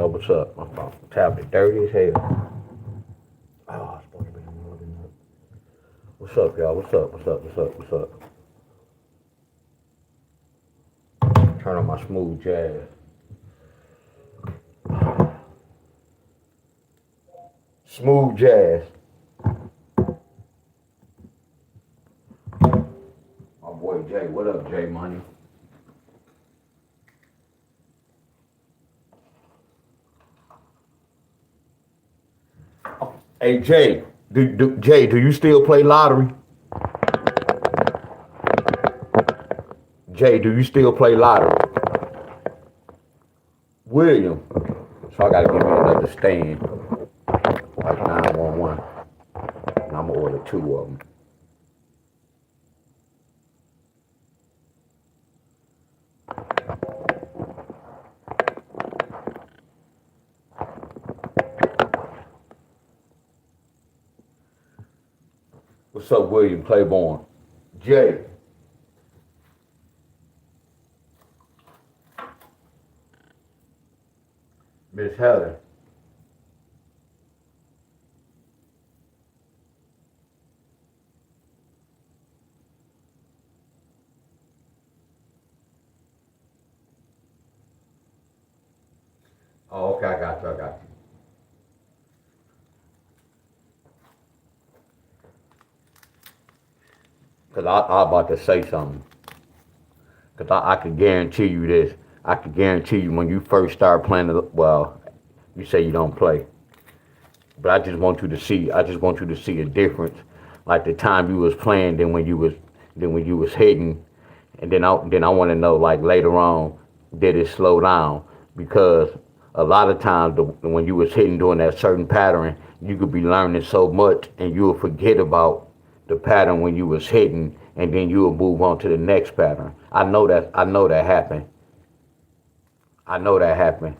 y'all. What's up? My phone tablet dirty as hell. Oh, it's supposed to be more than that. What's up, y'all? What's up? What's up? What's up? What's up? Turn on my smooth jazz. Smooth jazz. My boy Jay. What up, Jay Money? Hey Jay, do you still play lottery? Jay, do you still play lottery? William. So I gotta give me another stand. Like 911. And I'm gonna order 2 of them. What's up, William Claiborne? Jay. Miss Helen. Oh, okay, I got you. Because I about to say something. Because I can guarantee you this. I can guarantee you when you first start playing, well, you say you don't play. But I just want you to see a difference. Like the time you was playing than when you was hitting. And then I want to know, like, later on, did it slow down? Because a lot of times when you was hitting doing that certain pattern, you could be learning so much and you will forget about the pattern when you was hitting, and then you will move on to the next pattern. I know that happened. I know that happened.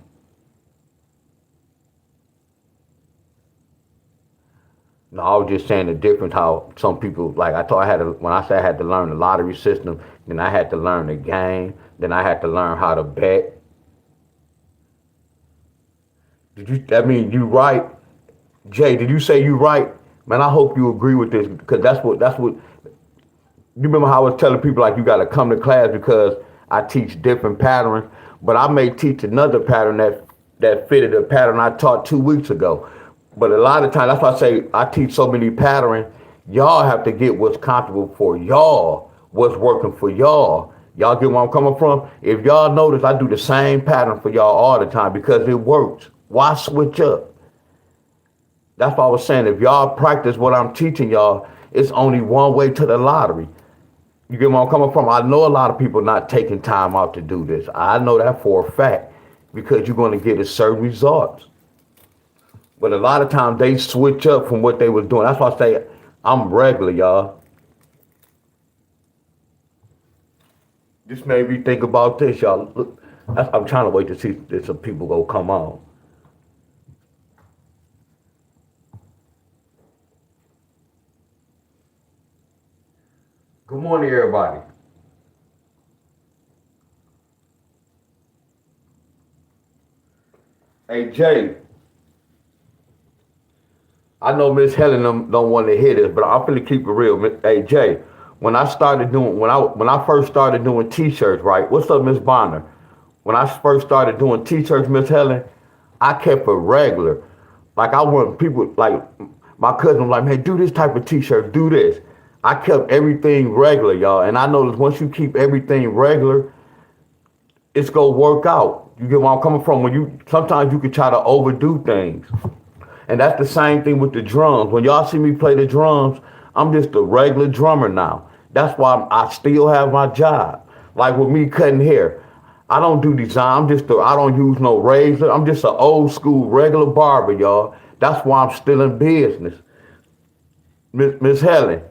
No, I was just saying the difference how some people, like I thought when I said I had to learn the lottery system, then I had to learn the game, then I had to learn how to bet. You right? Jay, did you say you right? Man, I hope you agree with this because that's what you remember how I was telling people like you got to come to class because I teach different patterns, but I may teach another pattern that fitted the pattern I taught 2 weeks ago. But a lot of times, that's why I say I teach so many patterns. Y'all have to get what's comfortable for y'all, what's working for y'all. Y'all get where I'm coming from? If y'all notice, I do the same pattern for y'all all the time because it works. Why switch up? That's why I was saying, if y'all practice what I'm teaching y'all, it's only one way to the lottery. You get where I'm coming from? I know a lot of people not taking time out to do this. I know that for a fact because you're going to get a certain results. But a lot of times they switch up from what they was doing. That's why I say I'm regular, y'all. This made me think about this, y'all. Look, I'm trying to wait to see if some people go come on. Good morning, everybody. Hey, Jay. I know Miss Helen don't want to hear this, but I'm finna keep it real. Hey Jay, when I first started doing T-shirts, right? What's up, Miss Bonner? When I first started doing T-shirts, Miss Helen, I kept it regular. Like I want people like my cousin was like, man, do this type of T-shirt, do this. I kept everything regular, y'all, and I noticed once you keep everything regular, it's gonna work out. You get where I'm coming from? When you sometimes you can try to overdo things. And that's the same thing with the drums. When y'all see me play the drums, I'm just a regular drummer now. That's why I still have my job. Like with me cutting hair, I don't do design. I don't use no razor. I'm just an old school regular barber, y'all. That's why I'm still in business. Miss Helen,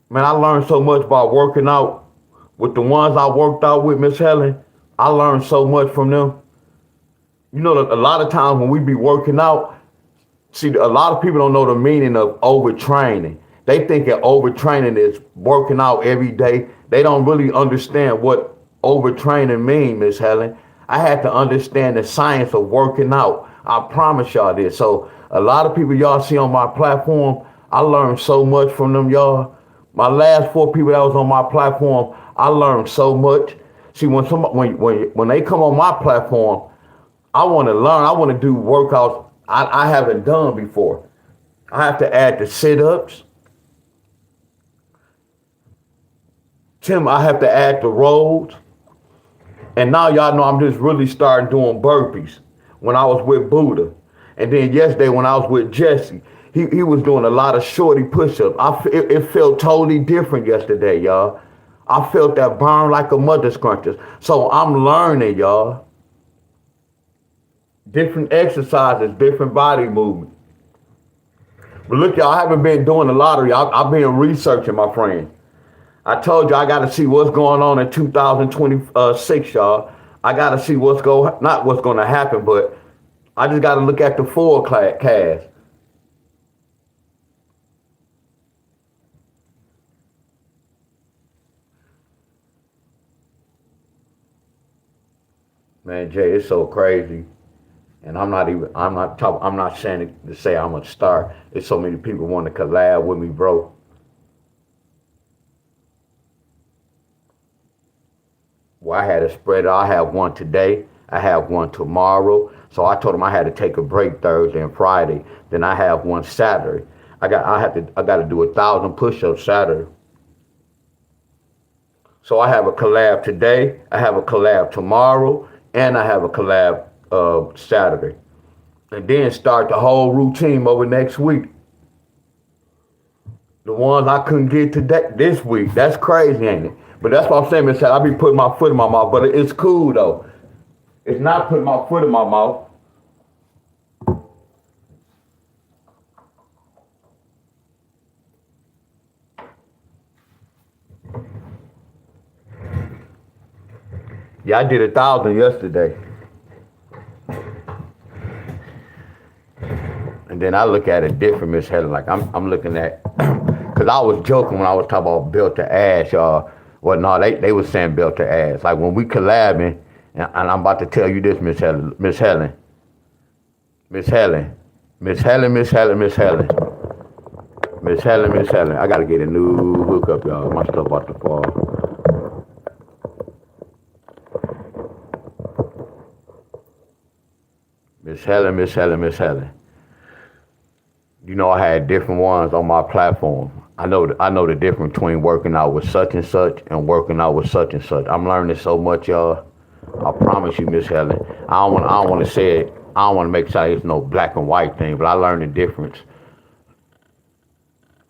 man, I learned so much by working out with the ones I worked out with, Miss Helen. I learned so much from them. You know, a lot of times when we be working out, see, a lot of people don't know the meaning of overtraining. They think that overtraining is working out every day. They don't really understand what overtraining means, Miss Helen. I had to understand the science of working out. I promise y'all this. So a lot of people y'all see on my platform, I learned so much from them, y'all. My last 4 people that was on my platform, I learned so much. See, when they come on my platform, I want to learn. I want to do workouts I haven't done before. I have to add the sit-ups. Tim, I have to add the rolls. And now y'all know I'm just really starting doing burpees when I was with Buddha. And then yesterday when I was with Jesse, he was doing a lot of shorty push-ups. It felt totally different yesterday, y'all. I felt that burn like a mother scrunches. So I'm learning, y'all. Different exercises, different body movement. But look, y'all, I haven't been doing the lottery. I've been researching, my friend. I told you I got to see what's going on in 2026, y'all. I got to see not what's going to happen, but I just got to look at the forecast. Man, Jay, it's so crazy. And I'm not saying it to say I'm a star. There's so many people want to collab with me, bro. Well, I had a spread. I have one today. I have one tomorrow. So I told him I had to take a break Thursday and Friday. Then I have one Saturday. I got to do 1,000 push-ups Saturday. So I have a collab today. I have a collab tomorrow, and I have a collab Saturday. And then start the whole routine over next week. The ones I couldn't get today this week. That's crazy, ain't it? But that's what I'm saying, Miss I be putting my foot in my mouth, but it's cool though. It's not putting my foot in my mouth. Yeah, I did 1,000 yesterday. And then I look at it different, Miss Helen. Like I'm looking at, cause I was joking when I was talking about built to ass, y'all. Well, no, they was saying built to ass. Like when we collabing, and I'm about to tell you this, Miss Helen, Miss Helen, Miss Helen, Miss Helen, Miss Helen, Miss Helen, Miss Helen, Miss Helen. I gotta get a new hookup, y'all. My stuff about to fall. Miss Helen, Miss Helen, Miss Helen. You know, I had different ones on my platform. I know the difference between working out with such and such and working out with such and such. I'm learning so much, y'all. I promise you, Miss Helen. I don't want to say it. I don't want to make sure it's no black and white thing, but I learned the difference.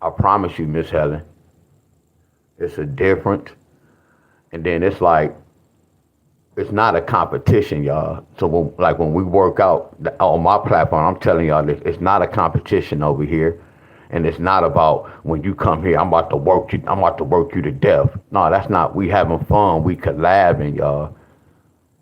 I promise you, Miss Helen. It's a difference. And then it's like, it's not a competition, y'all. So when we work out on my platform, I'm telling y'all this, it's not a competition over here. And it's not about when you come here, I'm about to work you to death. No, that's not. We having fun. We collabing, y'all.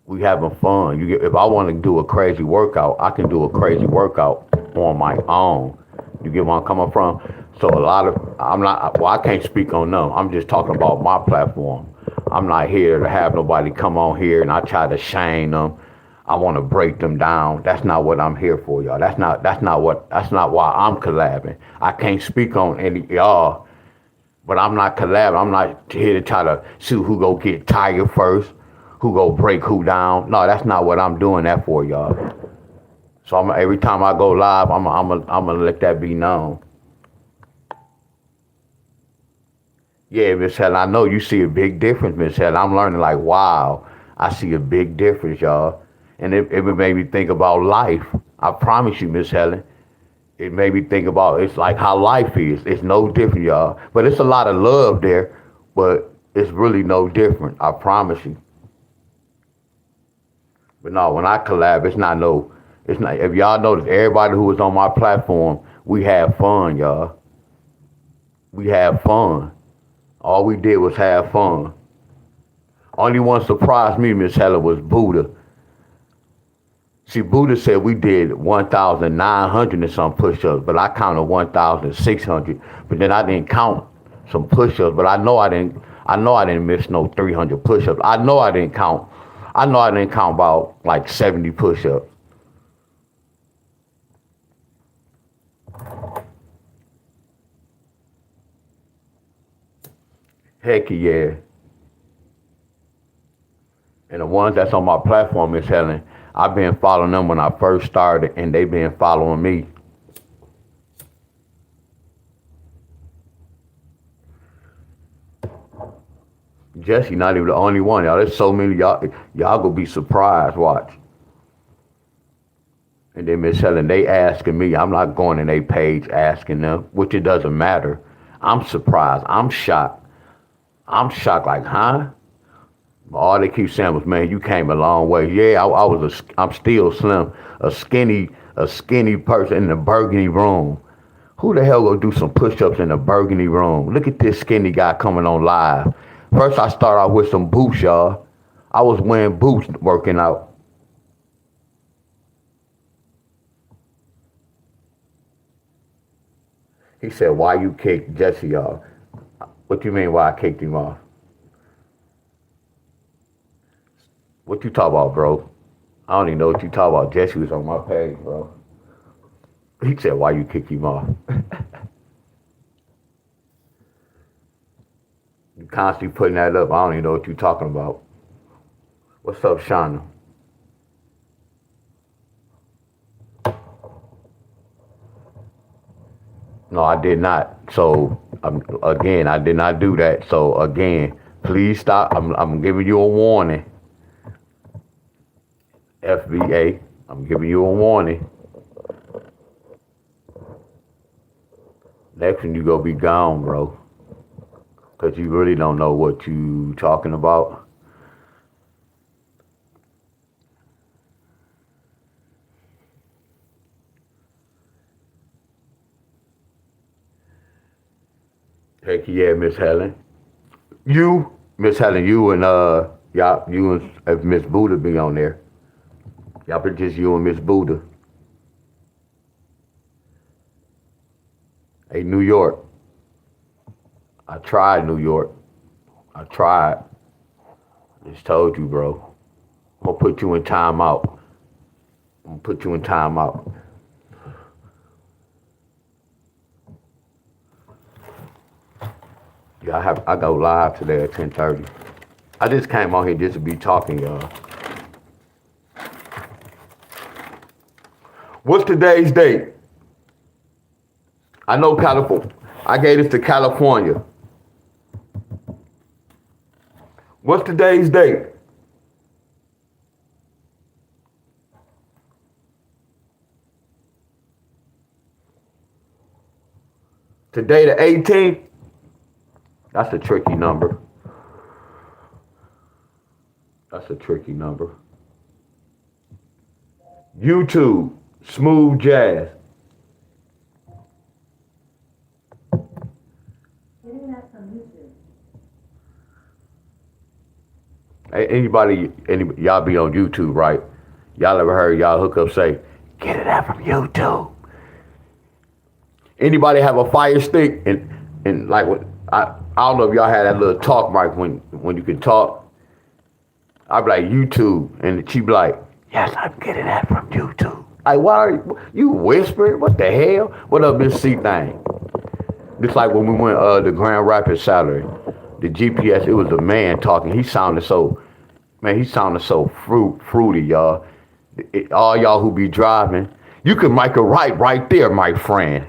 We having fun. If I want to do a crazy workout, I can do a crazy workout on my own. You get where I'm coming from? So I can't speak on them. I'm just talking about my platform. I'm not here to have nobody come on here and I try to shame them. I want to break them down. That's not what I'm here for, y'all. That's not why I'm collabing. I can't speak on any y'all, but I'm not collabing. I'm not here to try to see who go get tired first, who go break who down. No, that's not what I'm doing that for, y'all. So every time I go live, I'm gonna let that be known. Yeah, Miss Helen, I know you see a big difference, Miss Helen. I'm learning like, wow, I see a big difference, y'all. And it made me think about life. I promise you, Miss Helen. It made me think about, it's like how life is. It's no different, y'all. But it's a lot of love there, but it's really no different. I promise you. But no, when I collab, it's not, if y'all notice, everybody who was on my platform, we have fun, y'all. We have fun. All we did was have fun. Only one surprised me, Miss Helen, was Buddha. See, Buddha said we did 1,900 and some push-ups, but I counted 1,600. But then I didn't count some push-ups, but I know I didn't miss no 300 push-ups. I know I didn't count I know I didn't count about like 70 push-ups. Heck yeah. And the ones that's on my platform, Miss Helen, I've been following them when I first started, and they've been following me. Jesse not even the only one, y'all. There's so many y'all gonna be surprised. Watch. And then Miss Helen, they asking me. I'm not going in their page asking them, which it doesn't matter. I'm surprised. I'm shocked. I'm shocked. Like, huh? All they keep saying was, "Man, you came a long way." Yeah, I'm still slim, a skinny person in the burgundy room. Who the hell gonna do some push-ups in the burgundy room? Look at this skinny guy coming on live. First, I start out with some boots, y'all. I was wearing boots working out. He said, "Why you kicked Jesse off?" What you mean, why I kicked him off? What you talk about, bro? I don't even know what you talk about. Jesse was on my page, bro. He said, "Why you kick him off?" You constantly putting that up. I don't even know what you talking about. What's up, Shauna? No, I did not. So again, I did not do that. So again, please stop. I'm giving you a warning. FBA, I'm giving you a warning. Next one you gonna be gone, bro. Cause you really don't know what you talking about. Heck yeah, Miss Helen. Miss Helen, you and y'all, you and Miss Buddha be on there. Y'all but just you and Miss Buddha. Hey, New York. I tried New York. I tried. Just told you, bro. I'm gonna put you in timeout. I'm gonna put you in timeout. Yeah, I go live today at 10:30. I just came on here just to be talking, y'all. What's today's date? I know California. I gave this to California. What's today's date? Today the 18th? That's a tricky number. That's a tricky number. YouTube, smooth jazz. Anybody, y'all be on YouTube, right? Y'all ever heard y'all hook up say, "Get it out from YouTube"? Anybody have a fire stick and like what I don't know if y'all had that little talk mic when you can talk. I'd be like YouTube, and she'd be like, "Yes, I'm getting that from YouTube." Like, why are you whispering? What the hell? What up, Miss C thing? Just like when we went to Grand Rapids Saturday, the GPS, it was a man talking. He sounded so fruity, y'all. All y'all who be driving, you can make a right there, my friend.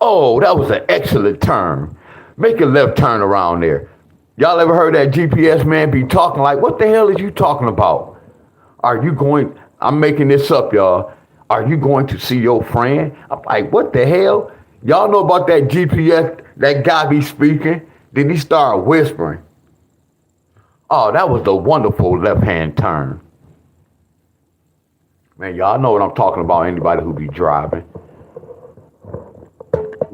Oh, that was an excellent turn. Make a left turn around there. Y'all ever heard that GPS man be talking like, what the hell is you talking about? Are you going, I'm making this up, y'all. Are you going to see your friend? I'm like, what the hell? Y'all know about that GPS, that guy be speaking? Then he started whispering. Oh, that was a wonderful left-hand turn. Man, y'all know what I'm talking about, anybody who be driving.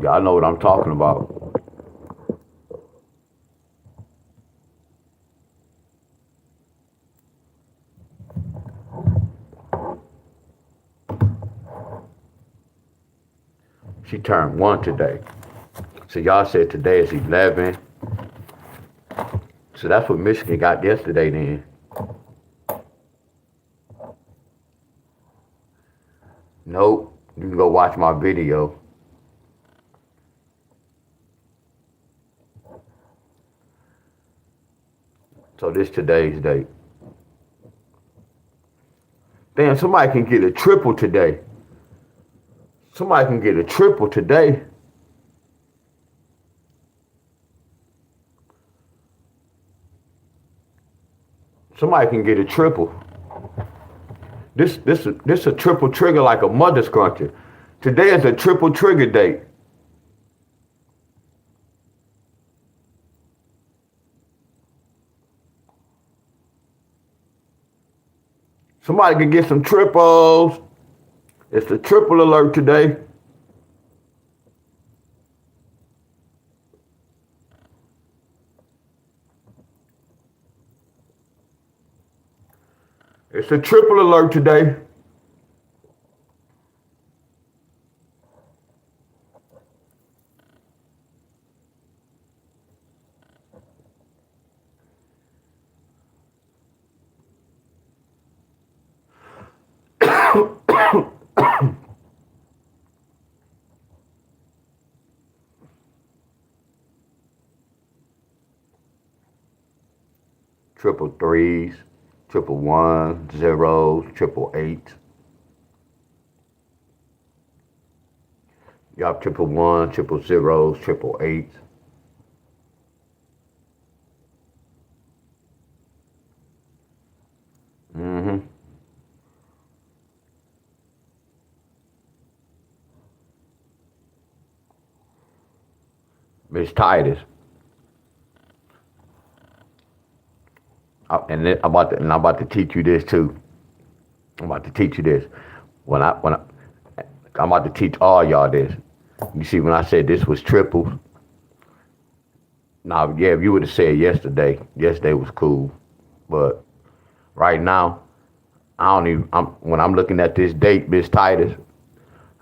Y'all know what I'm talking about. She turned 1 today. So y'all said today is 11. So that's what Michigan got yesterday then. Nope. You can go watch my video. So this today's date. Damn, somebody can get a triple today. Somebody can get a triple today. Somebody can get a triple. This a triple trigger like a mother scruncher. Today is a triple trigger date. Somebody can get some triples. It's the triple alert today. It's a triple alert today. Triple threes, triple ones, zeros, triple eights. You have triple ones, triple zeros, triple eights. Miss Titus. And I'm about to teach you this too. I'm about to teach you this. I'm about to teach all y'all this. You see, when I said this was triples. Now, yeah, if you would have said yesterday was cool, but right now, when I'm looking at this date, Miss Titus,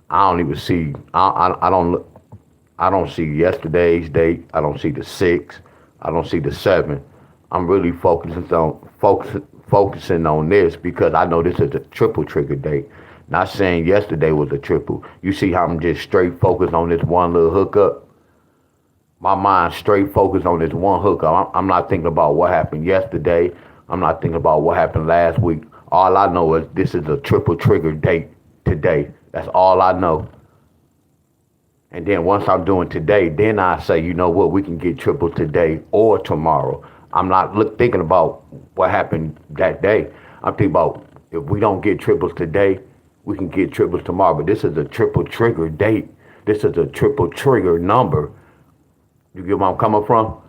I don't even see. I don't see yesterday's date. I don't see the 6. I don't see the 7. I'm really focusing on this because I know this is a triple trigger date. Not saying yesterday was a triple. You see how I'm just straight focused on this one little hookup? My mind's straight focused on this one hookup. I'm not thinking about what happened yesterday. I'm not thinking about what happened last week. All I know is this is a triple trigger date today. That's all I know. And then once I'm doing today, then I say, you know what, we can get triple today or tomorrow. I'm not thinking about what happened that day. I'm thinking about if we don't get triples today, we can get triples tomorrow. But this is a triple trigger date. This is a triple trigger number. You get where I'm coming from?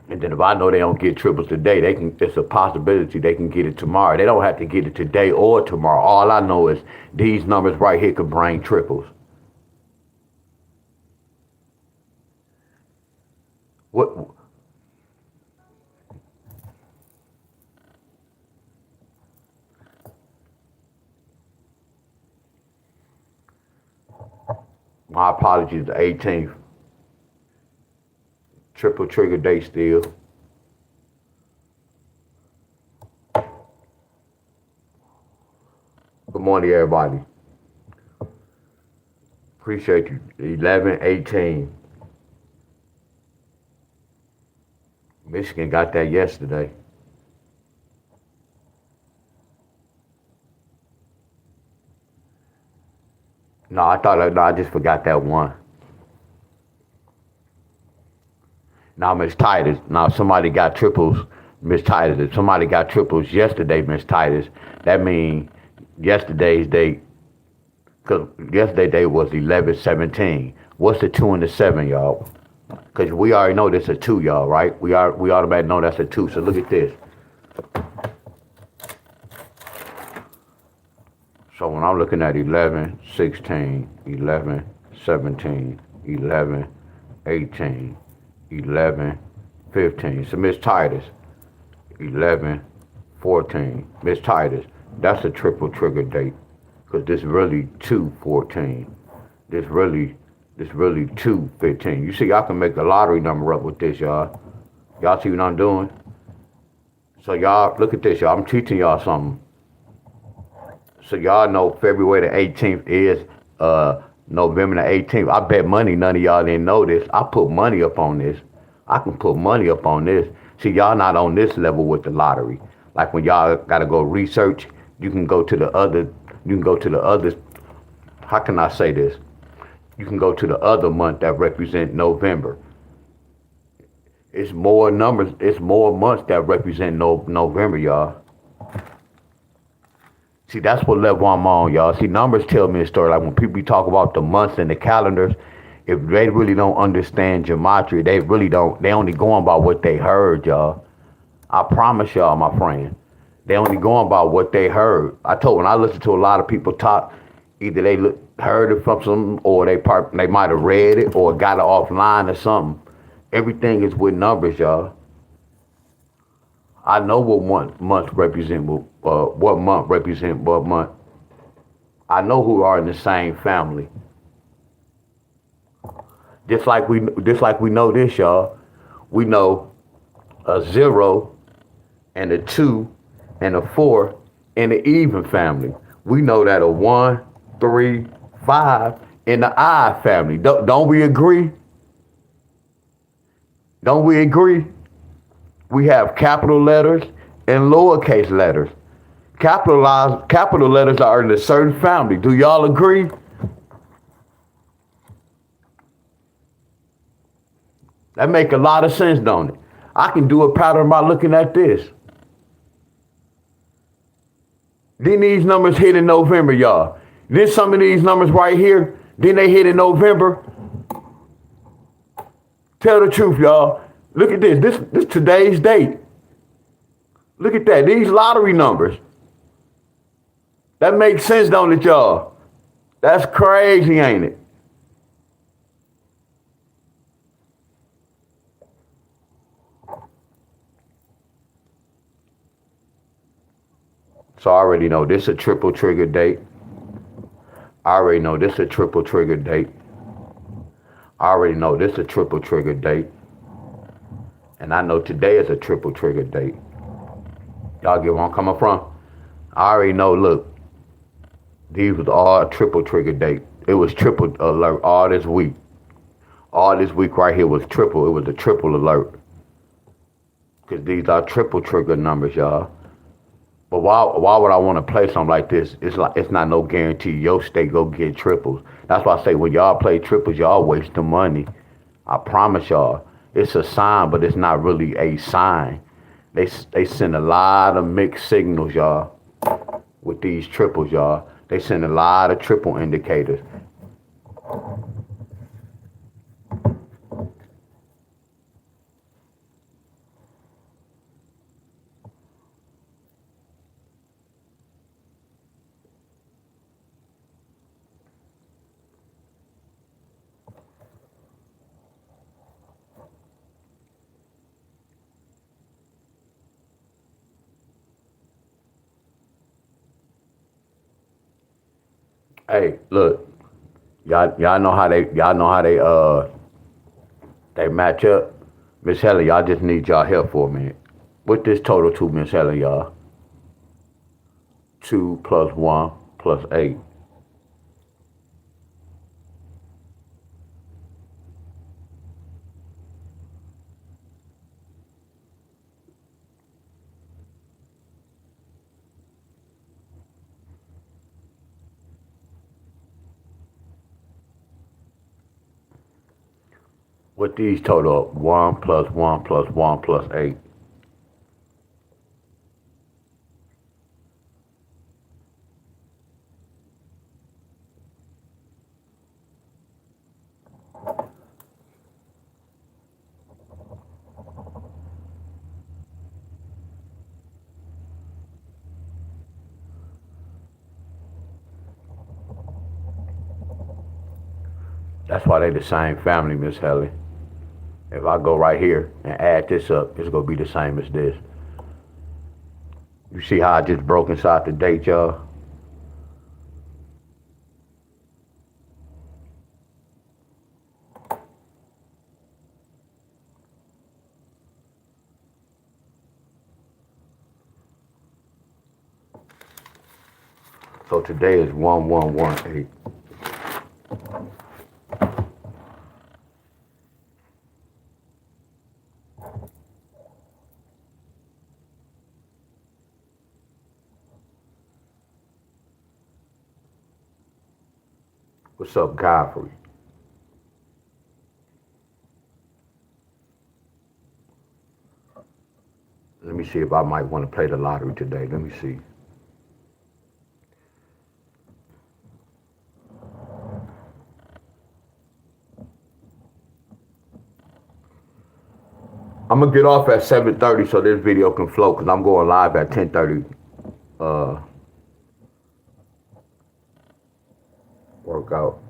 And then if I know they don't get triples today, it's a possibility they can get it tomorrow. They don't have to get it today or tomorrow. All I know is these numbers right here could bring triples. What? My apologies, the 18th. Triple trigger day still. Good morning, everybody. Appreciate you. 11-18. Michigan got that yesterday. No, I just forgot that one. Now, Miss Titus. Now, somebody got triples, Miss Titus. If somebody got triples yesterday, Miss Titus, that means yesterday's date, because yesterday's date was 11-17. What's the 2 and the 7, y'all? Because we already know this is a 2, y'all, right? We automatically know that's a 2. So look at this. So when I'm looking at 11-16, 11-17, 11-18, 11-15. So Miss Titus, 11-14. Miss Titus, that's a triple trigger date. Because this really 2-14. This really 2-15. You see, I can make the lottery number up with this, y'all. Y'all see what I'm doing? So y'all, look at this, y'all. I'm teaching y'all something. So y'all know February the 18th is November the 18th. I bet money none of y'all didn't know this. I put money up on this. I can put money up on this. See, y'all not on this level with the lottery. Like when y'all gotta go research, you can go to the other. You can go to the other. How can I say this? You can go to the other month that represent November. It's more numbers. It's more months that represent November, y'all. See, that's what level I'm on, y'all. See, numbers tell me a story. Like when people talk about the months and the calendars, if they really don't understand gematria, they really don't. They only going by what they heard, y'all. I promise y'all, my friend. They only going by what they heard. I told when I listen to a lot of people talk, either they heard it from some, or they might have read it or got it offline or something. Everything is with numbers, y'all. I know what month represent what month represent what month. I know who are in the same family. Just like we know this, y'all. We know a 0 and a 2 and a 4 in the even family. We know that a 1, 3, 5 in the odd family. Don't we agree? Don't we agree? We have capital letters and lowercase letters. Capital letters are in a certain family. Do y'all agree? That make a lot of sense, don't it? I can do a pattern by looking at this. Then these numbers hit in November, y'all. Then some of these numbers right here, then they hit in November. Tell the truth, y'all. Look at this. This today's date. Look at that. These lottery numbers. That makes sense, don't it, y'all? That's crazy, ain't it? So I already know this a triple trigger date. I already know this a triple trigger date. I already know this a triple trigger date. And I know today is a triple trigger date. Y'all get where I'm coming from? I already know, look, these was all triple trigger date. It was triple alert all this week. All this week right here was triple. It was a triple alert. Because these are triple trigger numbers, y'all. But why would I want to play something like this? It's not no guarantee your state go get triples. That's why I say when y'all play triples, y'all waste the money. I promise y'all. It's a sign, but it's not really a sign. They send a lot of mixed signals, y'all, with these triples, y'all. They send a lot of triple indicators. Hey, look, y'all know how they match up. Miss Helen, y'all just need y'all help for a minute. What this total to, Miss Helen, y'all? 2 plus 1 plus 8. What these total up? 1 plus 1 plus 1 plus 8. That's why they the same family, Miss Helen. If I go right here and add this up, it's gonna be the same as this. You see how I just broke inside the date, y'all? So today is 1118. What's up, Godfrey? Let me see if I might want to play the lottery today. Let me see. I'm gonna get off at 7:30 so this video can flow because I'm going live at 10:30. Workout.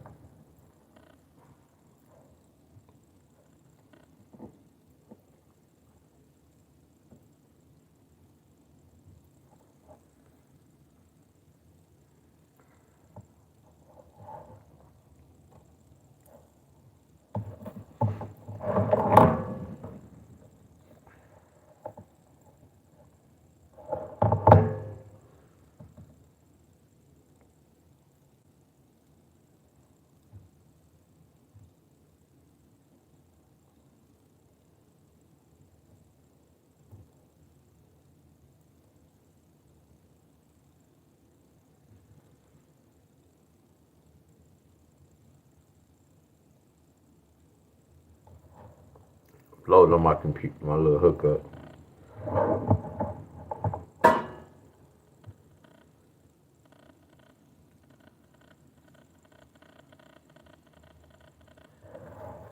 Loading on my computer, my little hookup.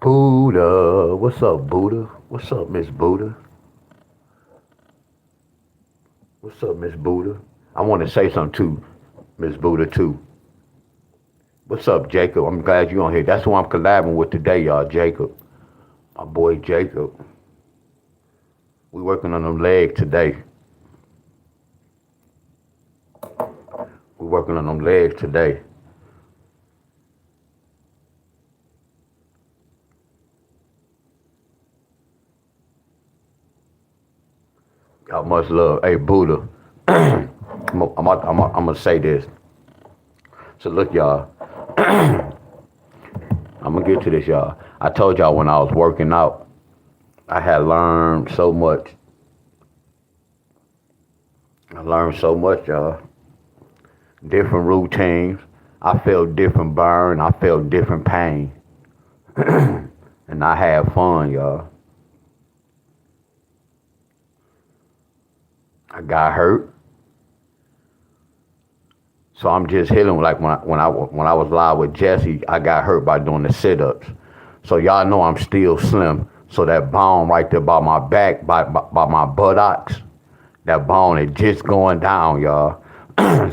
Buddha, what's up, Buddha? What's up, Miss Buddha? What's up, Miss Buddha? I want to say something to Miss Buddha too. What's up, Jacob? I'm glad you're on here. That's who I'm collabing with today, y'all. Jacob, my boy Jacob. We working on them legs today. We working on them legs today. Y'all much love. Hey, Buddha. I'm gonna say this. So look, y'all. I'm gonna get to this, y'all. I told y'all when I was working out, I had learned so much. I learned so much, y'all. Different routines. I felt different burn. I felt different pain. And I had fun, y'all. I got hurt. So I'm just healing. Like when I was live with Jesse, I got hurt by doing the sit-ups. So y'all know I'm still slim. So that bone right there by my back, by my buttocks, that bone is just going down, y'all.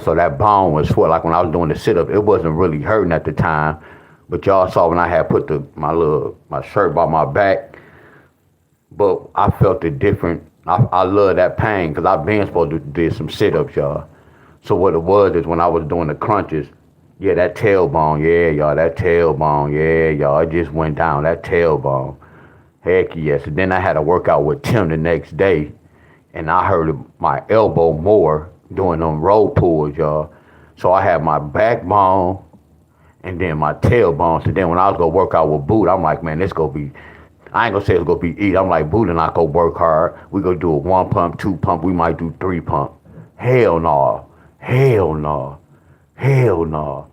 So that bone was swell. Like when I was doing the sit-up, it wasn't really hurting at the time. But y'all saw when I had put my shirt by my back, but I felt it different. I love that pain because I've been supposed to do some sit-ups, y'all. So what it was is when I was doing the crunches, yeah, that tailbone, yeah, y'all, that tailbone, yeah, y'all, it just went down, that tailbone. Heck yes. And then I had to work out with Tim the next day, and I hurt my elbow more doing them roll pulls, y'all. So I had my backbone and then my tailbone. So then when I was gonna work out with Boot, I'm like, man, this gonna be, I ain't gonna say it's gonna be easy. I'm like, Boot and I go work hard. We gonna do a 1 pump, 2 pump, we might do 3 pump. Hell no. Hell no. Hell no.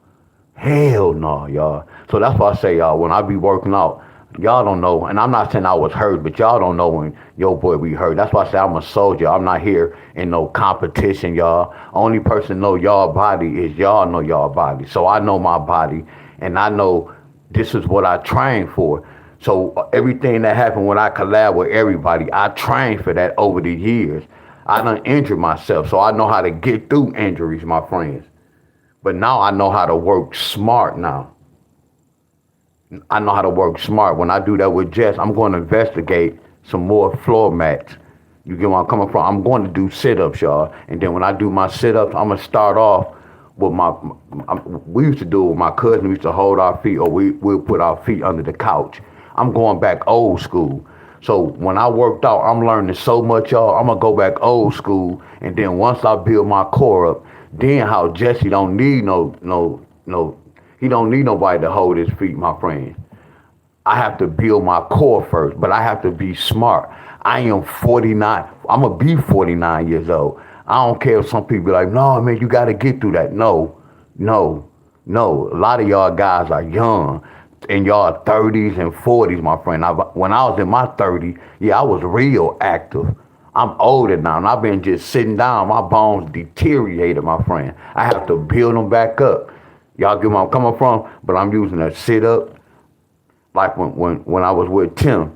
Hell no, y'all. So that's why I say, y'all, when I be working out, y'all don't know, and I'm not saying I was hurt, but y'all don't know when your boy be hurt. That's why I say I'm a soldier. I'm not here in no competition, y'all. Only person know y'all body is y'all know y'all body. So I know my body, and I know this is what I train for. So everything that happened when I collab with everybody, I trained for that over the years. I done injured myself, so I know how to get through injuries, my friends. But now I know how to work smart now. I know how to work smart. When I do that with Jess, I'm going to investigate some more floor mats. You get where I'm coming from? I'm going to do sit-ups, y'all. And then when I do my sit-ups, I'm going to start off with we used to do it with my cousin. We used to hold our feet, or we'll put our feet under the couch. I'm going back old school. So when I worked out, I'm learning so much, y'all. I'm going to go back old school. And then once I build my core up, Then how Jesse don't need he don't need nobody to hold his feet, my friend. I have to build my core first, but I have to be smart. I am 49. I'm going to be 49 years old. I don't care if some people be like, no, man, you got to get through that. No, no, no. A lot of y'all guys are young in y'all 30s and 40s, my friend. When I was in my 30s, yeah, I was real active. I'm older now, and I've been just sitting down. My bones deteriorated, my friend. I have to build them back up. Y'all get where I'm coming from? But I'm using a sit-up. Like when I was with Tim,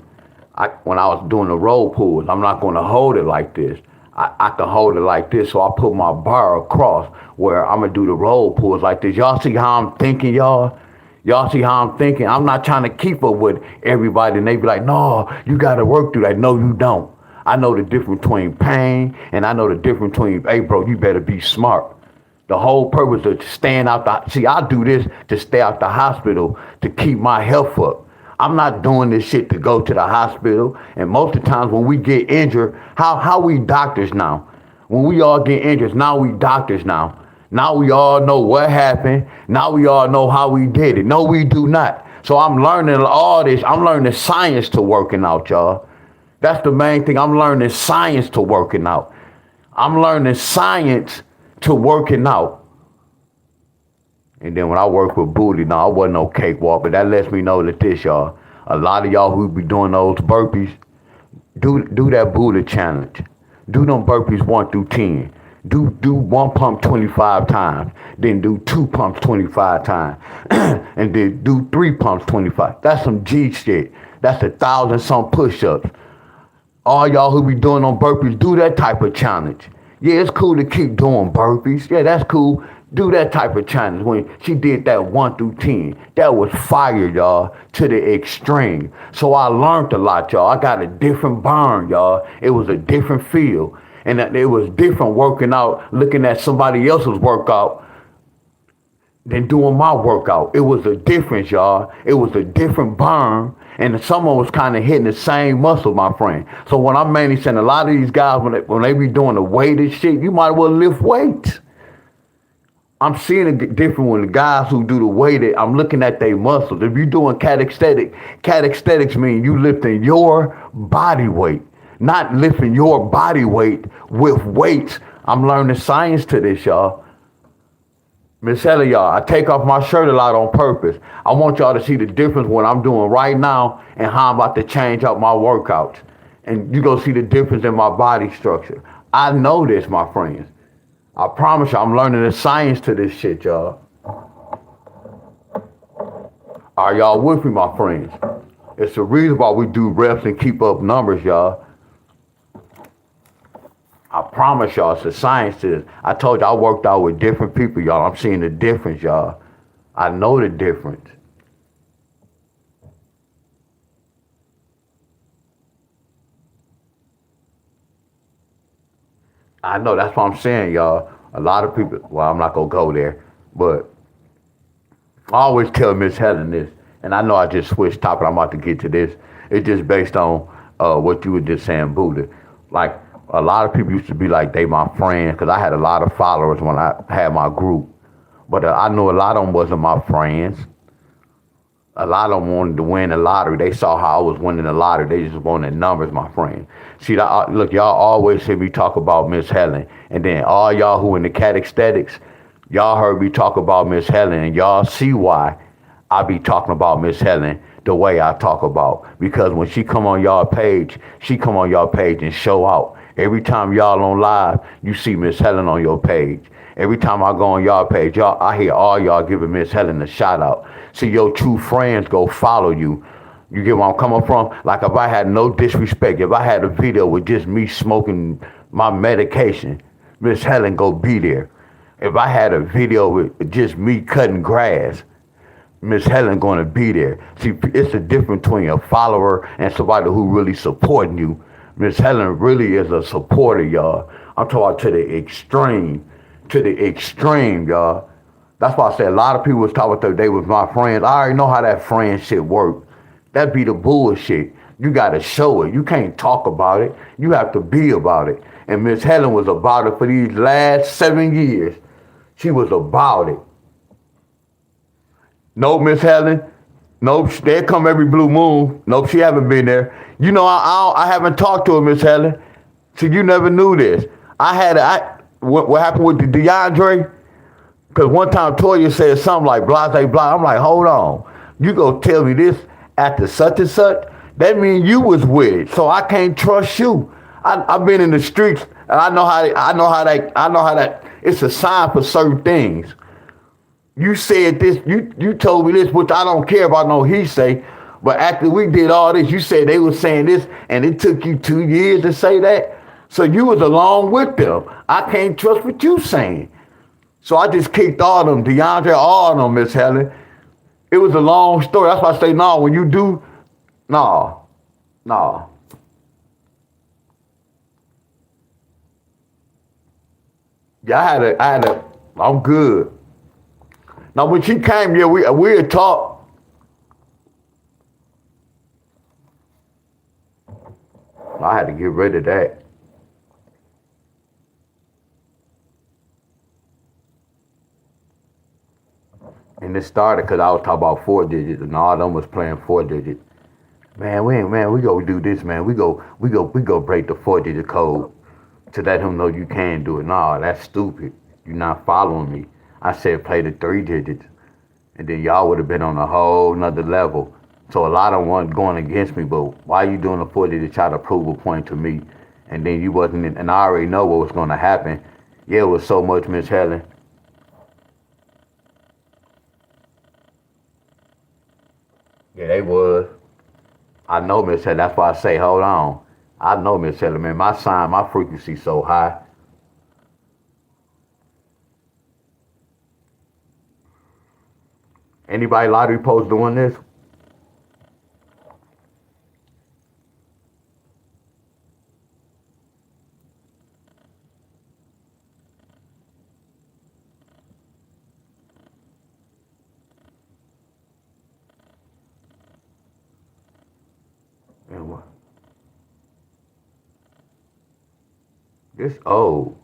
when I was doing the roll pulls, I'm not going to hold it like this. I can hold it like this, so I put my bar across where I'm going to do the roll pulls like this. Y'all see how I'm thinking, y'all? Y'all see how I'm thinking? I'm not trying to keep up with everybody, and they be like, no, you got to work through that. No, you don't. I know the difference between pain, and I know the difference between, hey, bro, you better be smart. The whole purpose of staying out I do this to stay out the hospital to keep my health up. I'm not doing this shit to go to the hospital. And most of the times when we get injured, how we doctors now? When we all get injured, now we doctors now. Now we all know what happened. Now we all know how we did it. No, we do not. So I'm learning all this. I'm learning science to working out, y'all. That's the main thing. I'm learning science to working out. I'm learning science to working out. And then when I work with booty, no, I wasn't no cakewalk, but that lets me know that this, y'all, a lot of y'all who be doing those burpees, do that booty challenge. Do them burpees 1 through 10. Do one pump 25 times, then do 2 pumps 25 times, and then do 3 pumps 25. That's some G shit. That's 1,000-some push-ups. All y'all who be doing on burpees, do that type of challenge. Yeah, it's cool to keep doing burpees. Yeah, that's cool. Do that type of challenge. When she did that 1 through 10, that was fire, y'all, to the extreme. So I learned a lot, y'all. I got a different burn, y'all. It was a different feel. And it was different working out, looking at somebody else's workout than doing my workout. It was a difference, y'all. It was a different burn. And someone was kind of hitting the same muscle, my friend. So what I'm mainly saying, a lot of these guys, when they be doing the weighted shit, you might as well lift weights. I'm seeing it different when the guys who do the weighted, I'm looking at their muscles. If you're doing calisthenics mean you lifting your body weight, not lifting your body weight with weights. I'm learning science to this, y'all. Miss Helen, y'all, I take off my shirt a lot on purpose. I want y'all to see the difference what I'm doing right now and how I'm about to change up my workouts. And you go see the difference in my body structure. I know this, my friends. I promise you, I'm learning the science to this shit, y'all. Are y'all with me, my friends? It's the reason why we do reps and keep up numbers, y'all. I promise y'all, it's a science to this. I told you I worked out with different people, y'all. I'm seeing the difference, y'all. I know the difference. I know, that's what I'm saying, y'all. A lot of people, well, I'm not going to go there, but I always tell Miss Helen this, and I know I just switched topic. I'm about to get to this. It's just based on what you were just saying, Buddha. Like, a lot of people used to be like, they my friends, because I had a lot of followers when I had my group. But I knew a lot of them wasn't my friends. A lot of them wanted to win the lottery. They saw how I was winning the lottery. They just wanted numbers, my friend. See, look, y'all always hear me talk about Miss Helen. And then all y'all who in the calisthenics, y'all heard me talk about Miss Helen. And y'all see why I be talking about Miss Helen the way I talk about. Because when she come on y'all page, she come on y'all page and show out. Every time y'all on live, you see Miss Helen on your page. Every time I go on y'all page, I hear all y'all giving Miss Helen a shout out. See, your true friends go follow you. You get where I'm coming from? Like if I had no disrespect, if I had a video with just me smoking my medication, Miss Helen go be there. If I had a video with just me cutting grass, Miss Helen gonna be there. See, it's the difference between a follower and somebody who really supporting you. Miss Helen really is a supporter, y'all. I'm talking about to the extreme, y'all. That's why I said a lot of people was talking about they was my friends. I already know how that friend shit work. That be the bullshit. You gotta show it. You can't talk about it. You have to be about it. And Miss Helen was about it for these last 7 years. She was about it. No, Miss Helen. Nope, they come every blue moon. Nope, she haven't been there. You know, I haven't talked to her, Miss Helen. So you never knew this. What happened with the DeAndre? Because one time Toya said something like blah, blah, blah. I'm like, hold on. You go tell me this after such and such? That means you was with it. So I can't trust you. I've been in the streets and I know how that it's a sign for certain things. You said this, you told me this, which I don't care about no he say, but after we did all this, you said they were saying this, and it took you 2 years to say that. So you was along with them. I can't trust what you saying. So I just kicked all of them, DeAndre, all of them, Miss Helen. It was a long story. That's why I say, no, when you do, no. Yeah, I'm good. Now when she came here, we had talked. I had to get rid of that. And it started because I was talking about 4 digits, and all of them was playing 4 digits. Man, we go do this, man. We go break the 4 digit code to let him know you can do it. No, that's stupid. You're not following me. I said play the 3 digits, and then y'all would have been on a whole nother level. So a lot of them weren't going against me, but why you doing the 4 digit to try to prove a point to me? And then you wasn't, and I already know what was going to happen. Yeah, it was so much, Miss Helen. Yeah, they was. I know, Miss Helen. That's why I say, hold on. I know, Miss Helen, man. My frequency so high. Anybody lottery post doing this? And what? This old.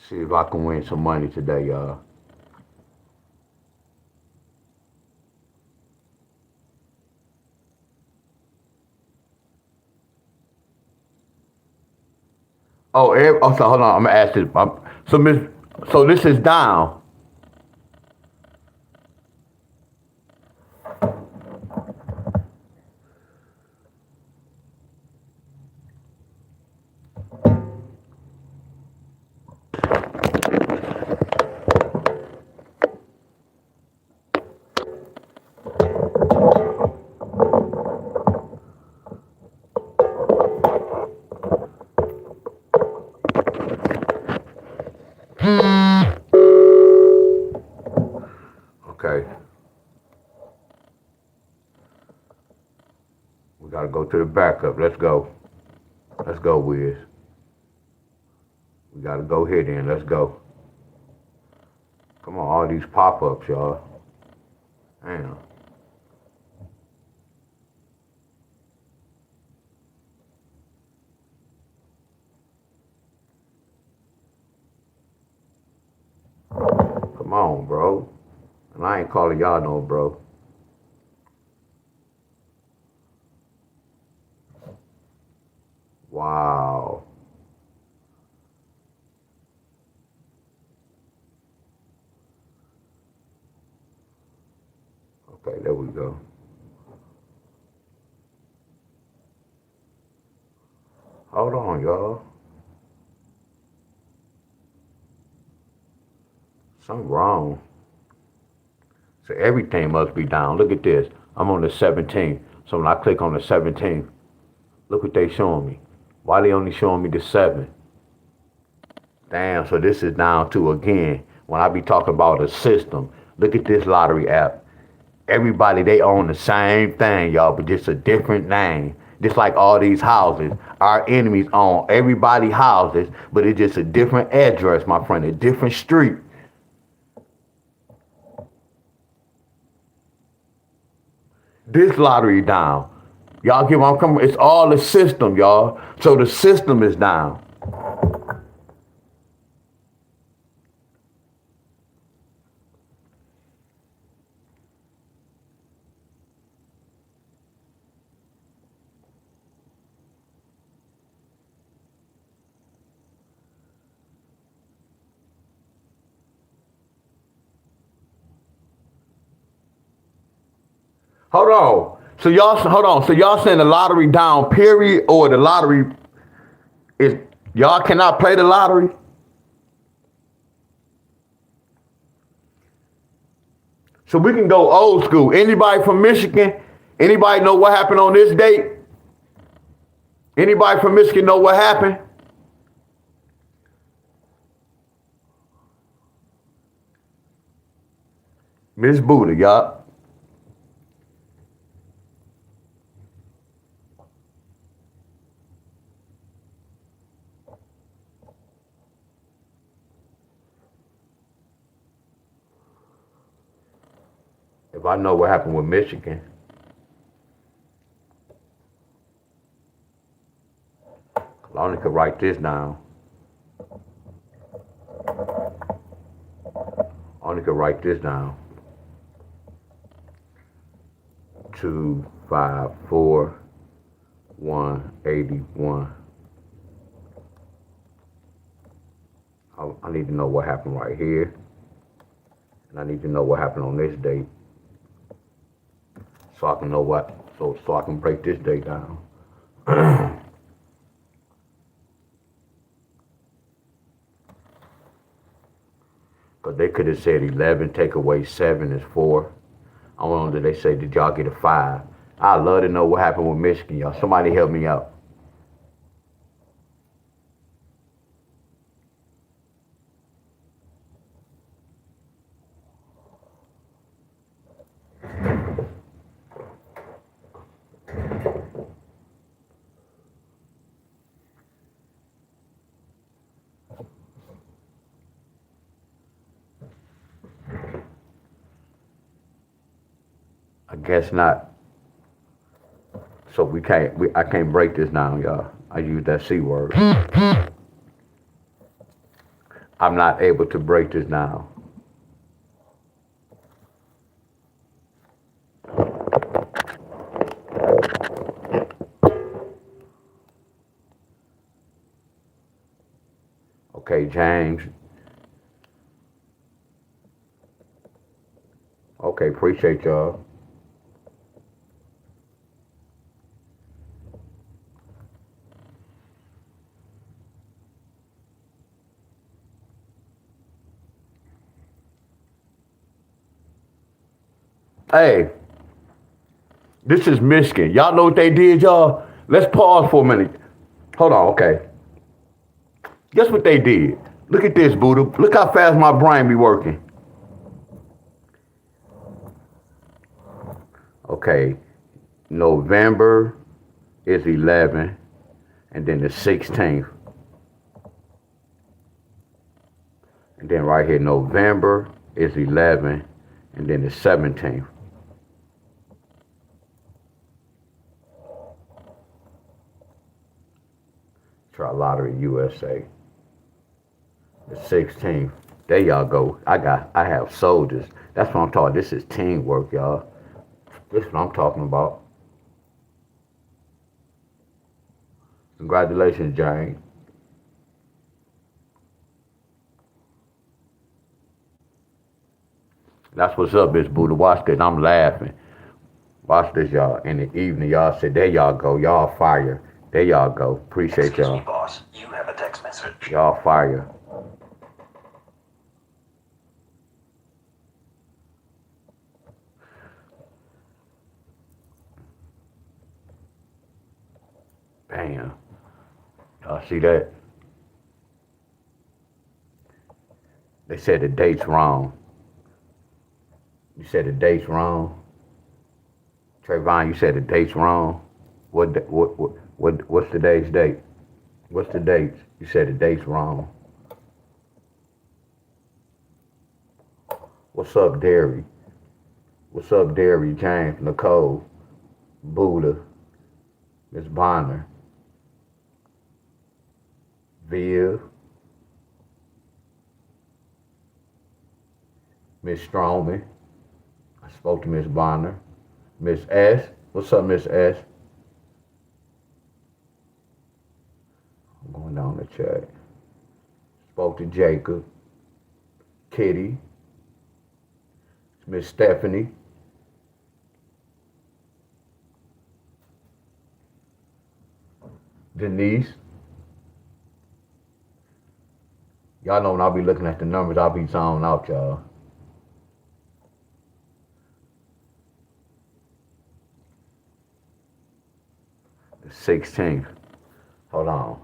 See if I can win some money today, y'all. So hold on. I'm gonna ask this. So this is down. Okay. We gotta go to the backup. Let's go. Let's go, Wiz. We gotta go here then. Let's go. Come on, all these pop-ups, y'all. Damn. Come on, bro. And I ain't calling y'all no bro. Wow. Okay, there we go. Hold on, y'all. Something wrong. So everything must be down. Look at this. I'm on the 17th. So when I click on the 17th, look what they showing me. Why they only showing me the 7? Damn, so this is down to, again, when I be talking about a system, look at this lottery app. Everybody, they own the same thing, y'all, but just a different name. Just like all these houses. Our enemies own everybody's houses, but it's just a different address, my friend, a different street. this lottery down. Y'all get what I'm coming? It's all the system, y'all. So the system is down. Hold on. So y'all hold on. So y'all saying the lottery down, period, or the lottery is y'all cannot play the lottery? So we can go old school. Anybody from Michigan? Anybody know what happened on this date? Anybody from Michigan know what happened? Miss Buddha, y'all. If I know what happened with Michigan, I only could write this down. I only could write this down. 254-181. I need to know what happened right here. And I need to know what happened on this date. So I can know so I can break this date down. Because they could have said 11, take away 7 is 4. I wonder, they say, did y'all get a 5? I'd love to know what happened with Michigan, y'all. Somebody help me out. I guess not. So I can't break this down, y'all. I use that C word. I'm not able to break this down. Okay, James. Okay, appreciate y'all. Hey, this is Michigan. Y'all know what they did, y'all? Let's pause for a minute. Hold on, okay. Guess what they did? Look at this, Buddha. Look how fast my brain be working. Okay, November is 11, and then the 16th. And then right here, November is 11, and then the 17th. Try Lottery USA. The 16th. There y'all go. I have soldiers. That's what I'm talking. This is teamwork, y'all. This is what I'm talking about. Congratulations, Jane. That's what's up, Miss Buddha. Watch this. I'm laughing. Watch this, y'all. In the evening, y'all said, there y'all go. Y'all fire. There y'all go. Appreciate y'all. Excuse me, boss. You have a text message. Y'all fire. Bam. Y'all see that? They said the date's wrong. You said the date's wrong. Trayvon, you said the date's wrong. What's today's date? What's the date? You said the date's wrong. What's up, Derry? What's up, Derry, James, Nicole? Buddha, Miss Bonner, Viv, Miss Strowman. I spoke to Miss Bonner. Miss S. What's up, Miss S? I'm going down the chat. Spoke to Jacob, Kitty, Miss Stephanie, Denise. Y'all know when I'll be looking at the numbers, I'll be zoning out, y'all. The 16th. Hold on.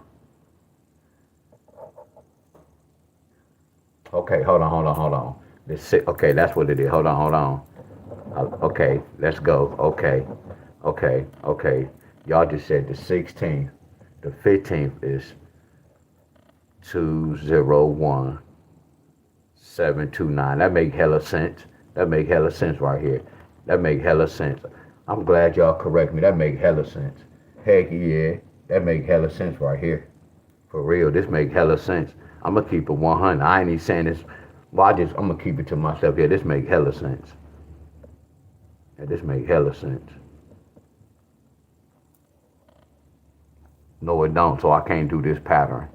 Okay, hold on. Okay, that's what it is. Hold on. Okay, let's go. Okay. Y'all just said the 16th. The 15th is 201729. That make hella sense. Right here. That make hella sense. I'm glad y'all correct me. That make hella sense. Heck yeah. That make hella sense right here. For real, this make hella sense. I'm gonna keep it 100. I ain't even saying this. Well, I'm gonna keep it to myself. Yeah, this make hella sense. Yeah, this make hella sense. No, it don't. So I can't do this pattern.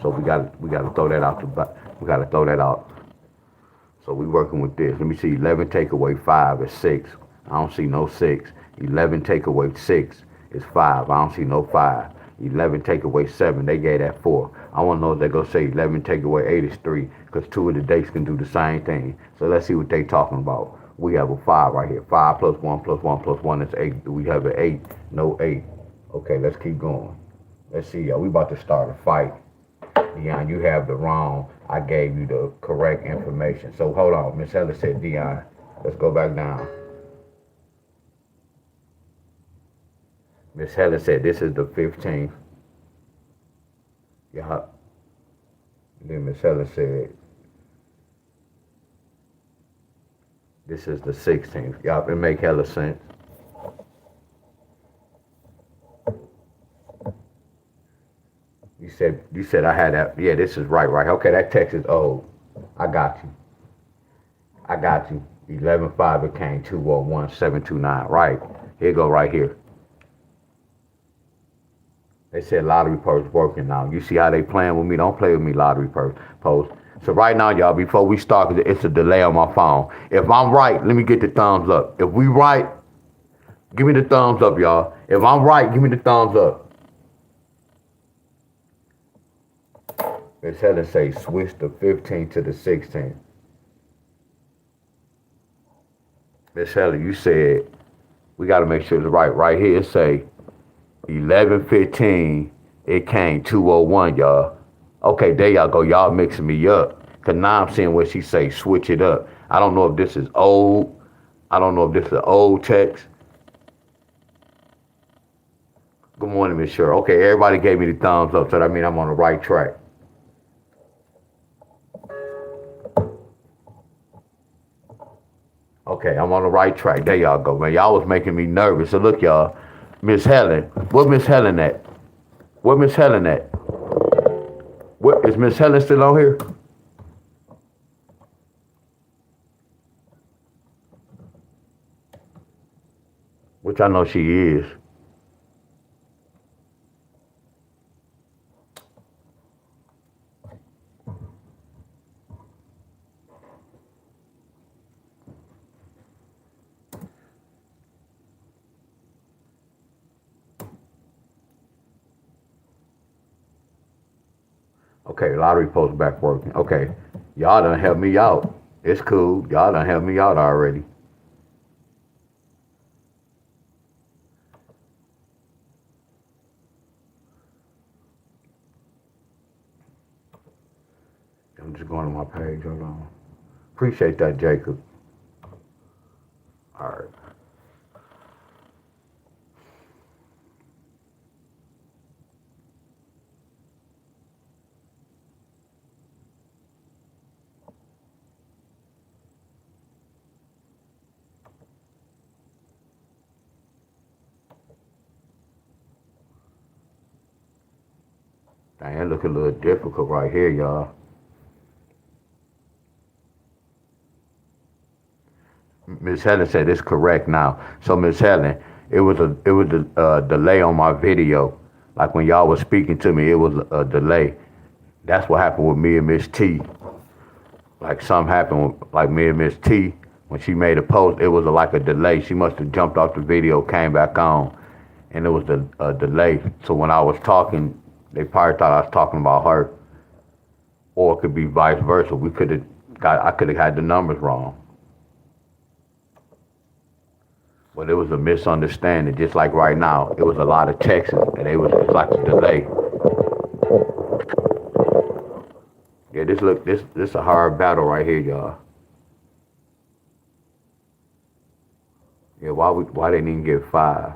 So we gotta throw that out. We gotta throw that out. So we working with this. Let me see. 11 take away 5 is 6. I don't see no 6. 11 take away 6 is 5. I don't see no 5. 11 take away 7, they gave that 4. I want to know if they're going to say 11 take away 8 is 3, because 2 of the dates can do the same thing. So let's see what they talking about. We have a 5 right here. 5 plus 1 plus 1 plus 1 is 8. Do we have an 8? No 8. Okay, let's keep going. Let's see, y'all. We about to start a fight. Deon, you have the wrong. I gave you the correct information. So hold on. Miss Heather said, Deon, let's go back down. Miss Heather said this is the 15th. Yeah. Then Miss Heather said this is the 16th. Y'all, it make hella sense. You said I had that. Yeah, this is right. Okay, that text is old. I got you. 11.5 it came 201.729. Right. Here go right here. They said lottery post working now. You see how they playing with me? Don't play with me, lottery post. So right now, y'all, before we start, it's a delay on my phone. If I'm right, let me get the thumbs up. If we right, give me the thumbs up, y'all. If I'm right, give me the thumbs up. Miss Helen say switch the 15th to the 16th. Miss Helen, you said we got to make sure it's right. Right here, it say 11:15. It came 201, y'all. Okay, there y'all go. Y'all mixing me up. Cause now I'm seeing what she say, switch it up. I don't know if this is old. I don't know if this is an old text. Good morning, Miss Sher. Okay, everybody gave me the thumbs up, so that means I'm on the right track. Okay, I'm on the right track. There y'all go, man. Y'all was making me nervous. So look, y'all. Miss Helen. Where Miss Helen at? Where Miss Helen at? What is Miss Helen still on here? Which I know she is. Okay, lottery post back working. Okay, y'all done help me out. It's cool. Y'all done help me out already. I'm just going to my page. Hold on. Appreciate that, Jacob. All right. Dang, it look a little difficult right here, y'all. Miss Helen said it's correct now. So Miss Helen, it was a delay on my video. Like when y'all was speaking to me, it was a delay. That's what happened with me and Miss T. Like something happened with like me and Miss T when she made a post. It was like a delay. She must have jumped off the video, came back on, and it was a delay. So when I was talking, they probably thought I was talking about her, or it could be vice versa. I could have had the numbers wrong. But it was a misunderstanding, just like right now. It was a lot of texting, and it's like a delay. Yeah, this a hard battle right here, y'all. Yeah, why they didn't get 5?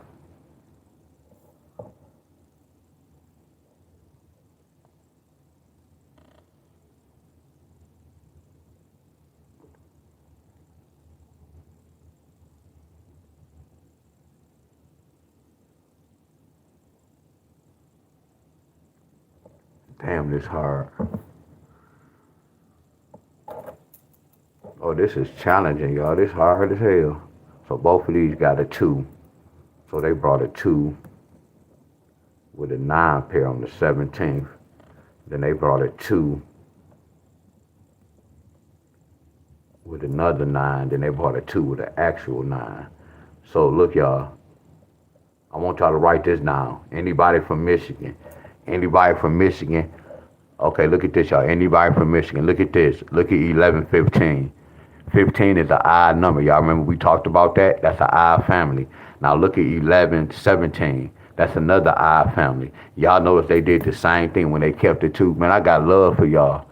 Damn, this hard. Oh, this is challenging, y'all. This hard as hell. So both of these got a 2. So they brought a 2 with a 9 pair on the 17th. Then they brought a 2 with another 9. Then they brought a 2 with an actual 9. So look, y'all. I want y'all to write this down. Anybody from Michigan? Anybody from Michigan? Okay, look at this, y'all. Anybody from Michigan? Look at this. Look at 1115. 15 is an odd number. Y'all remember we talked about that? That's an odd family. Now look at 1117. That's another odd family. Y'all notice they did the same thing when they kept the 2. Man, I got love for y'all.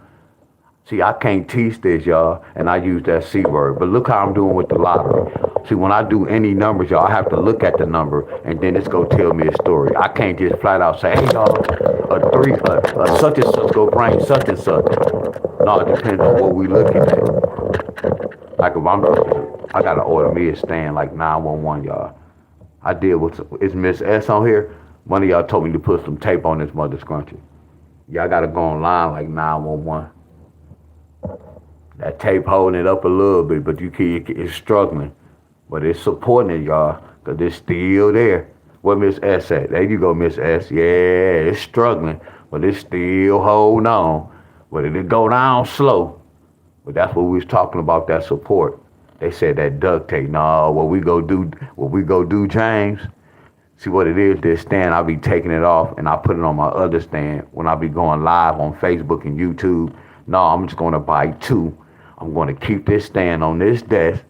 See, I can't teach this, y'all, and I use that C word. But look how I'm doing with the lottery. See, when I do any numbers, y'all, I have to look at the number, and then it's going to tell me a story. I can't just flat out say, hey, y'all, a such and such go bring such and such. No, it depends on what we looking at. Like if I got to order me a stand like 911, y'all. I deal with, is Miss S on here? One of y'all told me to put some tape on this mother scrunchie. Y'all got to go online like 911. That tape holding it up a little bit, but it's struggling. But it's supporting it, y'all, because it's still there. Where Miss S at? There you go, Miss S. Yeah, it's struggling, but it's still holding on. But it'll go down slow. But that's what we was talking about, that support. They said that duct tape. No, what we go do, James? See what it is, this stand, I'll be taking it off and I put it on my other stand when I be going live on Facebook and YouTube. No, I'm just going to buy 2. I'm going to keep this stand on this desk.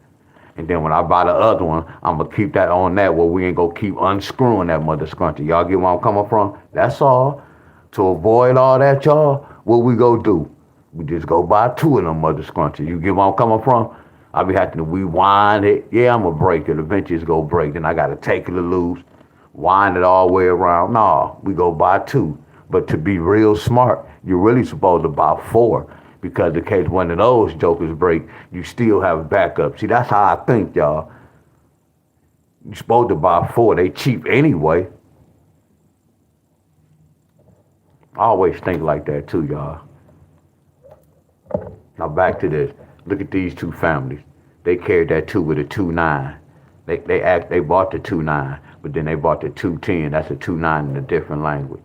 And then when I buy the other one, I'm going to keep that on that where we ain't going to keep unscrewing that mother scrunchie. Y'all get where I'm coming from? That's all. To avoid all that, y'all, what we go do? We just go buy 2 of them mother scrunchies. You get where I'm coming from? I be having to rewind it. Yeah, I'm going to break it. Eventually it's going to break. Then I got to take it loose, wind it all the way around. No, we go buy 2. But to be real smart, you're really supposed to buy 4. Because in case one of those jokers break, you still have a backup. See, that's how I think, y'all. You're supposed to buy 4. They cheap anyway. I always think like that too, y'all. Now back to this. Look at these 2 families. They carried that 2 with a 2-9. They bought the 2-9, but then they bought the 2-10. That's a 2-9 in a different language.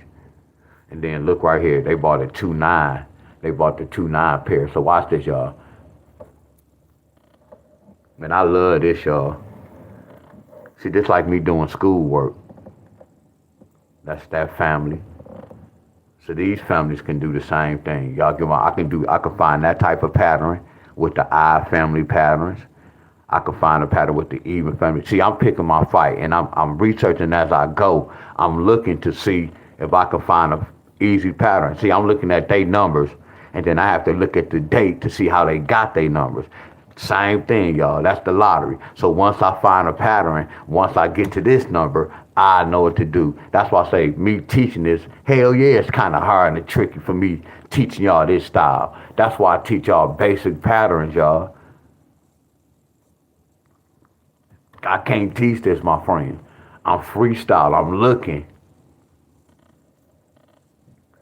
And then look right here. They bought a 2-9. They bought the 2-9 pair. So watch this, y'all. Man, I love this, y'all. See, this like me doing schoolwork. That's that family. So these families can do the same thing. Y'all I can find that type of pattern with the odd family patterns. I can find a pattern with the even family. See, I'm picking my fight and I'm researching as I go. I'm looking to see if I can find a easy pattern. See, I'm looking at their numbers and then I have to look at the date to see how they got their numbers. Same thing, y'all. That's the lottery. So once I find a pattern, once I get to this number, I know what to do. That's why I say me teaching this, hell yeah, it's kind of hard and tricky for me teaching y'all this style. That's why I teach y'all basic patterns, y'all. I can't teach this, my friend. I'm freestyle. I'm looking.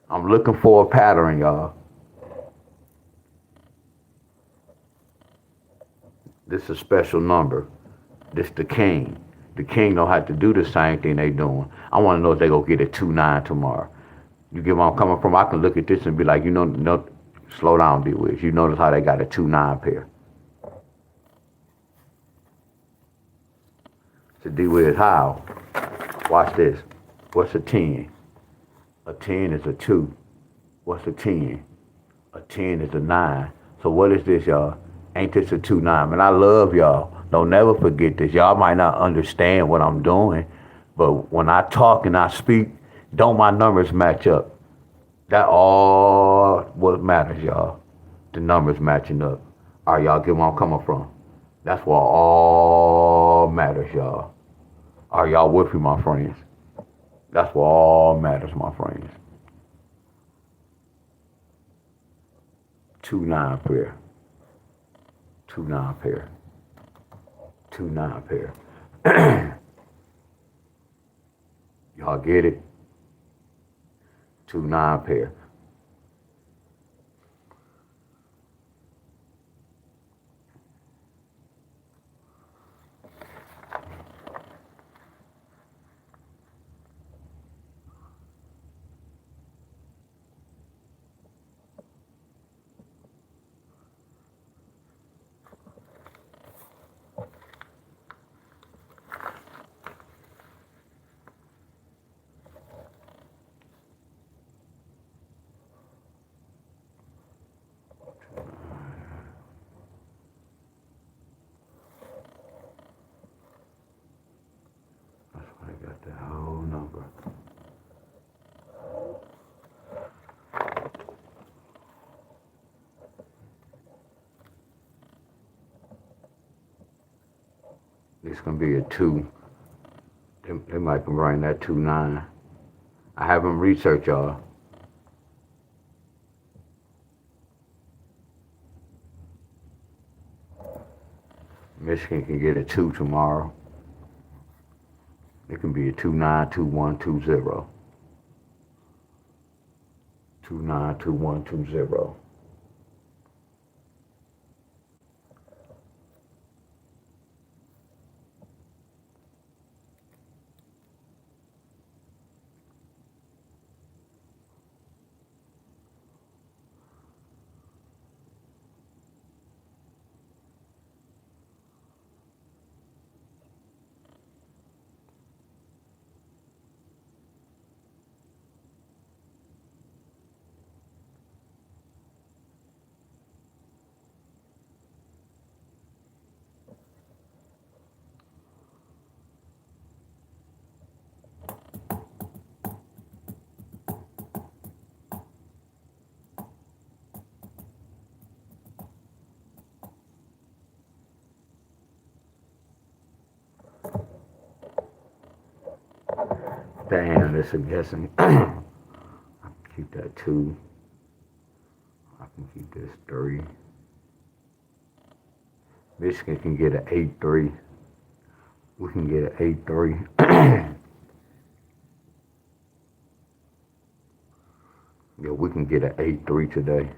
I'm looking for a pattern, y'all. This is a special number. This the king. The king don't have to do the same thing they doing. I want to know if they gonna get a 2-9 tomorrow. You get where I'm coming from? I can look at this and be like, no, slow down, D-Wiz. You notice how they got a 2-9 pair. So D-Wiz, how? Watch this. What's a 10? A 10 is a 2. What's a 10? A 10 is a 9. So what is this, y'all? Ain't this a 2-9? Man, I love y'all. Don't never forget this. Y'all might not understand what I'm doing, but when I talk and I speak, don't my numbers match up? That all what matters, y'all. The numbers matching up. All right, y'all get where I'm coming from. That's what all matters, y'all. Are y'all with me, my friends? That's what all matters, my friends. 2-9 pair. 2-9 pair. 2-9 pair. Y'all get it? 2-9 pair. That's why I got the whole number. It's gonna be a 2. They might combine that 2-9. I haven't researched, y'all. Michigan can get a 2 tomorrow. It can be a 2-9, 2-1, 2-0. 2-9, 2-1, 2-0. Damn, this is guessing. I can keep that 2. I can keep this 3. Michigan can get an 8-3. We can get an 8-3. Yeah, we can get an 8-3 today.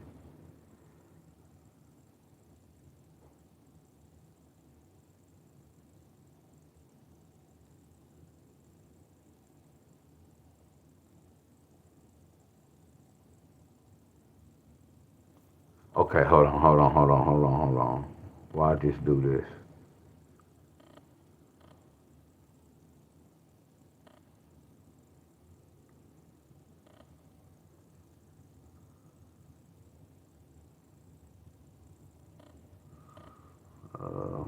Okay, hold on. Why just do this? Uh,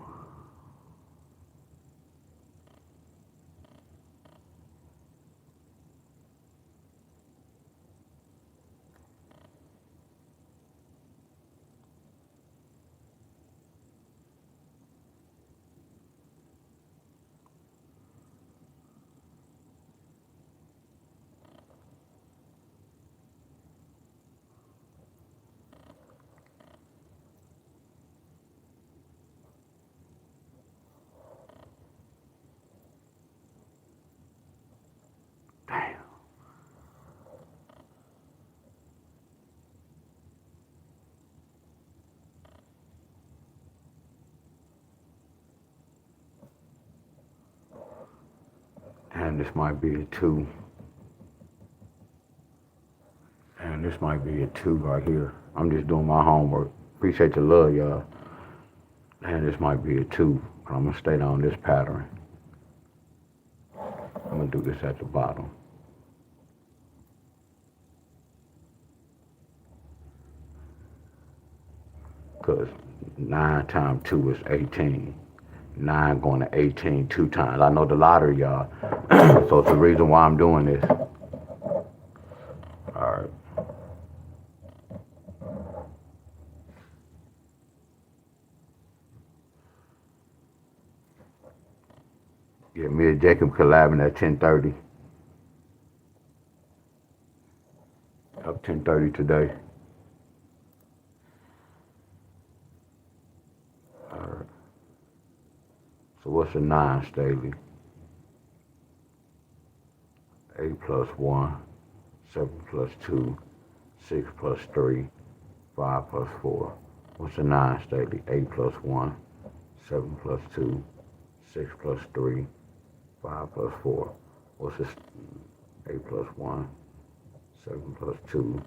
And this might be a 2. And this might be a 2 right here. I'm just doing my homework. Appreciate the love, y'all. And this might be a 2. But I'm going to stay down this pattern. I'm going to do this at the bottom. Because 9 times 2 is 18. 9 going to 18 2 times. I know the lottery, y'all. So it's the reason why I'm doing this. All right. Yeah, me and Jacob collabing at 10:30. Up 10:30 today. All right. So what's a 9, Staley? 8 plus 1, 7 plus 2, 6 plus 3, 5 plus 4. What's a 9, Staley? 8 plus 1, 7 plus 2, 6 plus 3, 5 plus 4. What's this? 8 plus 1, 7 plus 2,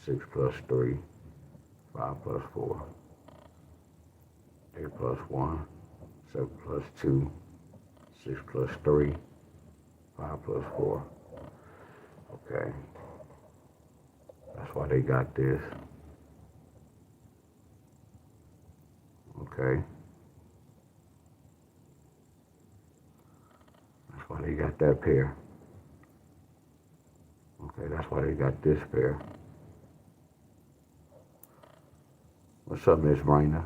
6 plus 3, 5 plus 4. 8 plus 1, 7 plus 2, 6 plus 3, 5 plus 4. Okay. That's why they got this. Okay. That's why they got that pair. Okay, that's why they got this pair. What's up, Miss Raina?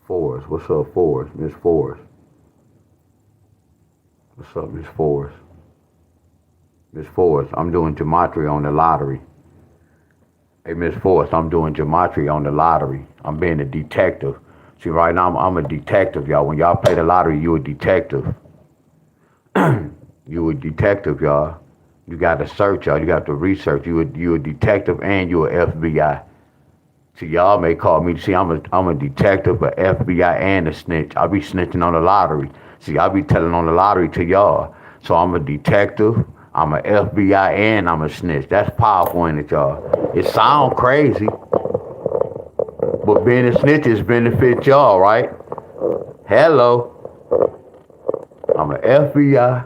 Forrest, what's up, Forrest? Miss Forrest. What's up, Miss Forrest? Miss Forrest, I'm doing gematria on the lottery. Hey, Miss Forrest, I'm doing gematria on the lottery. I'm being a detective. See, right now, I'm a detective, y'all. When y'all play the lottery, you a detective. You a detective, y'all. You got to search, y'all. You got to research. You a detective and you a FBI. See, y'all may call me. See, I'm a detective, a FBI, and a snitch. I be snitching on the lottery. See, I be telling on the lottery to y'all. So I'm a detective, I'm a FBI, and I'm a snitch. That's powerful, ain't it, y'all? It sound crazy, but being a snitch is benefit y'all, right? Hello. I'm an FBI,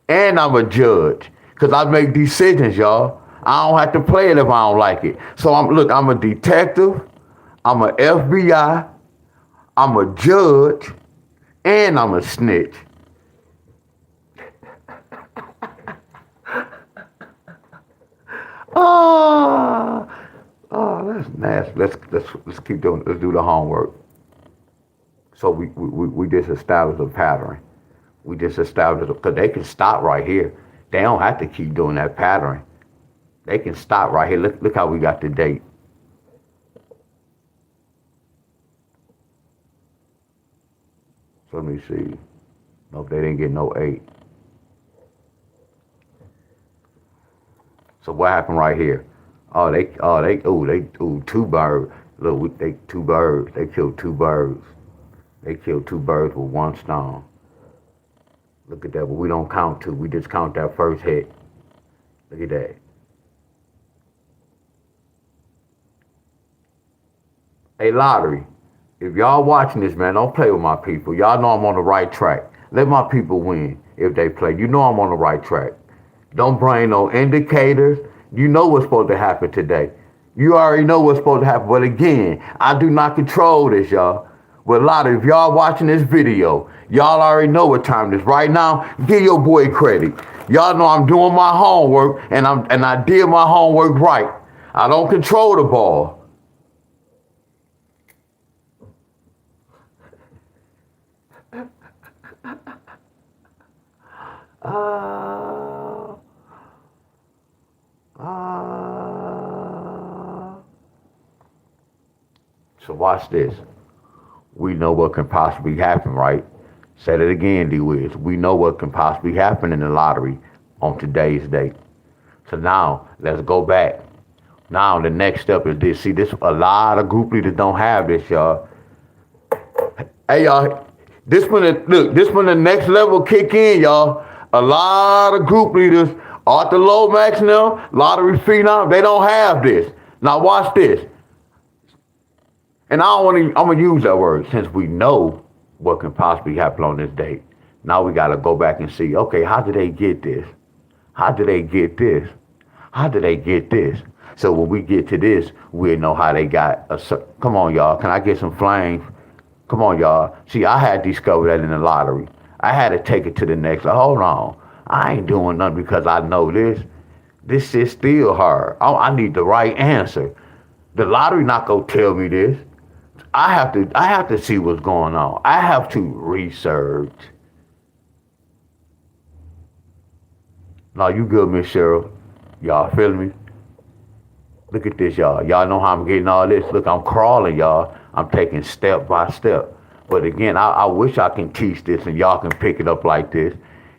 and I'm a judge. Because I make decisions, y'all. I don't have to play it if I don't like it. So I'm a detective, I'm a FBI, I'm a judge, and I'm a snitch. That's nasty. Let's keep doing. Let's do the homework. So we just established a pattern. We just established because they can stop right here. They don't have to keep doing that pattern. They can stop right here. Look how we got the date. So let me see. Nope, they didn't get no 8. So what happened right here? They 2 birds. Look, they 2 birds. They killed 2 birds. They killed 2 birds with 1 stone. Look at that, but we don't count 2. We just count that first hit. Look at that. Hey, lottery, if y'all watching this, man, don't play with my people. Y'all know I'm on the right track. Let my people win if they play. You know I'm on the right track. Don't bring no indicators. You know what's supposed to happen today. You already know what's supposed to happen. But again, I do not control this, y'all. But a lot of, if y'all watching this video, y'all already know what time it is. Right now, give your boy credit. Y'all know I'm doing my homework, and I did my homework right. I don't control the ball. So watch this. We know what can possibly happen, right? Say it again, D-Wiz. We know what can possibly happen in the lottery on today's date. So now, let's go back. Now the next step is this. See, this a lot of group leaders don't have this, y'all. Hey, y'all, this when the next level kick in, y'all. A lot of group leaders, Arthur Lomax now, Lottery Phenom, they don't have this. Now watch this. And I don't want to, I'm going to use that word since we know what can possibly happen on this date. Now we got to go back and see, okay, how did they get this? How did they get this? How did they get this? So when we get to this, we'll know how they got come on, y'all. Can I get some flames? Come on, y'all. See, I had discovered that in the lottery. I had to take it to the next. Hold on. I ain't doing nothing because I know this. This is still hard. I need the right answer. The lottery not gonna tell me this. I have to see what's going on. I have to research. Now you good, Miss Cheryl. Y'all feel me? Look at this, y'all. Y'all know how I'm getting all this. Look, I'm crawling, y'all. I'm taking step by step. But again, I wish I can teach this and y'all can pick it up like this.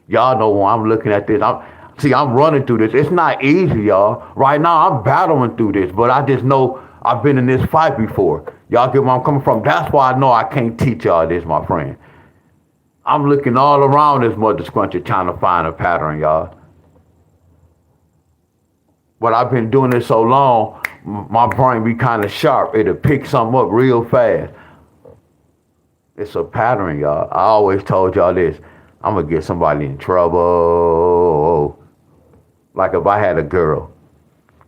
Y'all know when I'm looking at this, I'm running through this. It's not easy, y'all. Right now, I'm battling through this, but I just know I've been in this fight before. Y'all get where I'm coming from? That's why I know I can't teach y'all this, my friend. I'm looking all around this mother scruncher trying to find a pattern, y'all. But I've been doing this so long, my brain be kind of sharp. It'll pick something up real fast. It's a pattern, y'all. I always told y'all this. I'm going to get somebody in trouble. Like if I had a girl,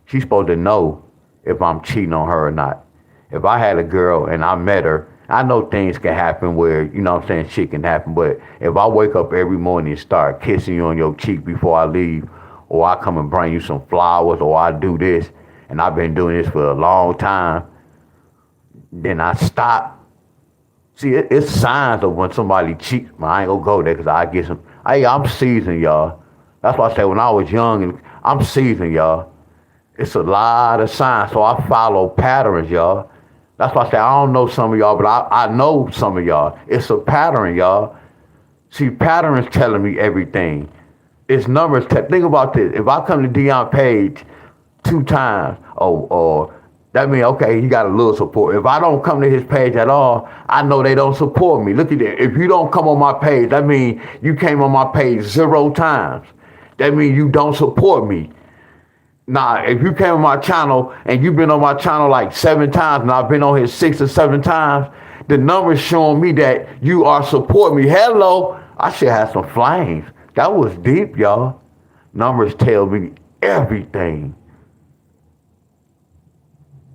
she's supposed to know if I'm cheating on her or not. If I had a girl and I met her, I know things can happen where, you know what I'm saying, shit can happen. But if I wake up every morning and start kissing you on your cheek before I leave, or I come and bring you some flowers, or I do this, and I've been doing this for a long time, then I stop. See, it's signs of when somebody cheats. I ain't gonna go there because I get some. Hey, I'm seasoned, y'all. That's why I say when I was young, and I'm seasoned, y'all. It's a lot of signs, so I follow patterns, y'all. That's why I say I don't know some of y'all, but I know some of y'all. It's a pattern, y'all. See, patterns telling me everything. It's numbers. Think about this. If I come to Deon page 2 times, or that means, okay, he got a little support. If I don't come to his page at all, I know they don't support me. Look at that. If you don't come on my page, that means you came on my page 0 times. That means you don't support me. Now, if you came on my channel and you've been on my channel like 7 times and I've been on here 6 or 7 times, the numbers showing me that you are supporting me. Hello, I should have some flames. That was deep, y'all. Numbers tell me everything.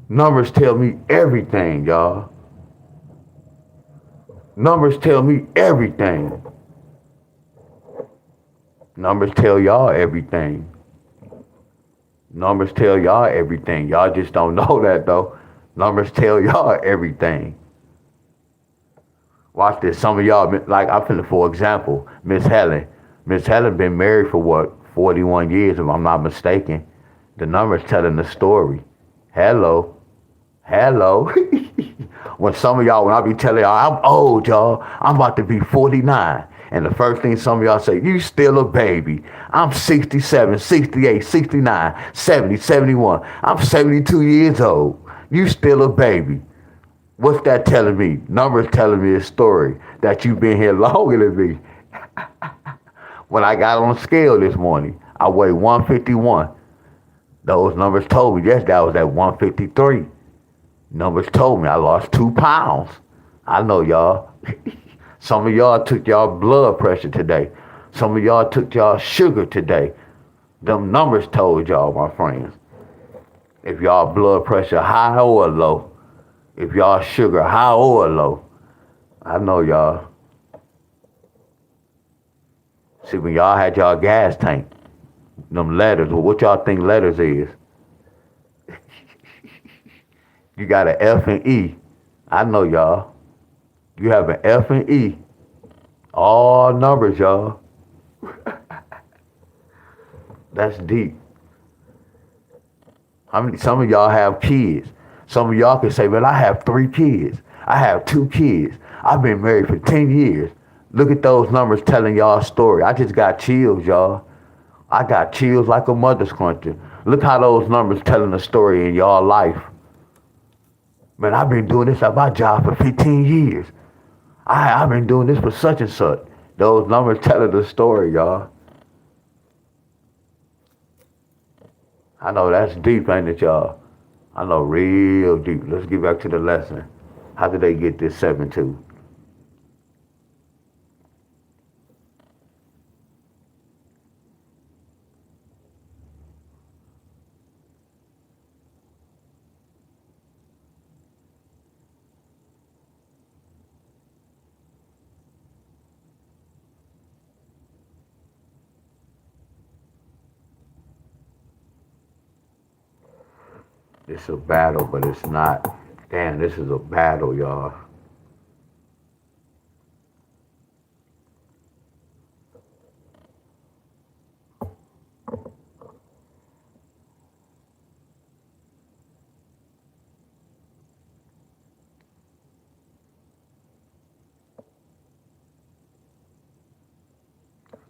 Numbers tell me everything, y'all. Numbers tell me everything. Numbers tell y'all everything. Numbers tell y'all everything. Y'all just don't know that, though. Numbers tell y'all everything. Watch this. Some of y'all, like I finna, for example, Miss Helen. Miss Helen been married for what, 41 years, if I'm not mistaken. The numbers telling the story. Hello. When some of y'all, when I be telling y'all, I'm old, y'all. I'm about to be 49. And the first thing some of y'all say, you still a baby. I'm 67, 68, 69, 70, 71. I'm 72 years old. You still a baby. What's that telling me? Numbers telling me a story that you've been here longer than me. When I got on the scale this morning, I weighed 151. Those numbers told me, yes, that was at 153. Numbers told me I lost 2 pounds. I know y'all. Some of y'all took y'all blood pressure today. Some of y'all took y'all sugar today. Them numbers told y'all, my friends. If y'all blood pressure high or low. If y'all sugar high or low. I know y'all. See, when y'all had y'all gas tank, them letters, well, what y'all think letters is? You got an F and E. I know y'all. You have an F and E. All numbers, y'all. That's deep. Some of y'all have kids. Some of y'all can say, well, I have 3 kids. I have 2 kids. I've been married for 10 years. Look at those numbers telling y'all a story. I just got chills, y'all. I got chills like a mother scruncher. Look how those numbers telling a story in y'all life. Man, I've been doing this at my job for 15 years. I've been doing this for such and such. Those numbers telling the story, y'all. I know that's deep, ain't it, y'all? I know, real deep. Let's get back to the lesson. How did they get this 7-2? It's a battle, but it's not. Damn, this is a battle, y'all.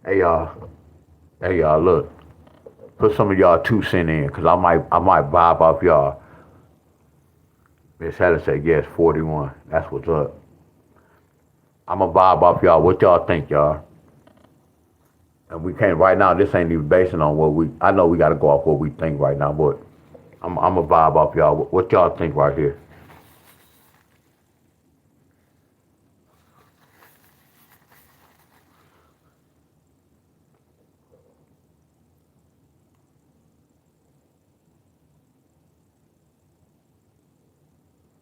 Hey, y'all. Hey, y'all, look. Put some of y'all 2 cents in, cause I might vibe off y'all. Miss Helen said yes, 41. That's what's up. I'ma vibe off y'all. What y'all think, y'all? And we can't right now. This ain't even basing on what we. I know we got to go off what we think right now, but I'm a vibe off y'all. What y'all think right here?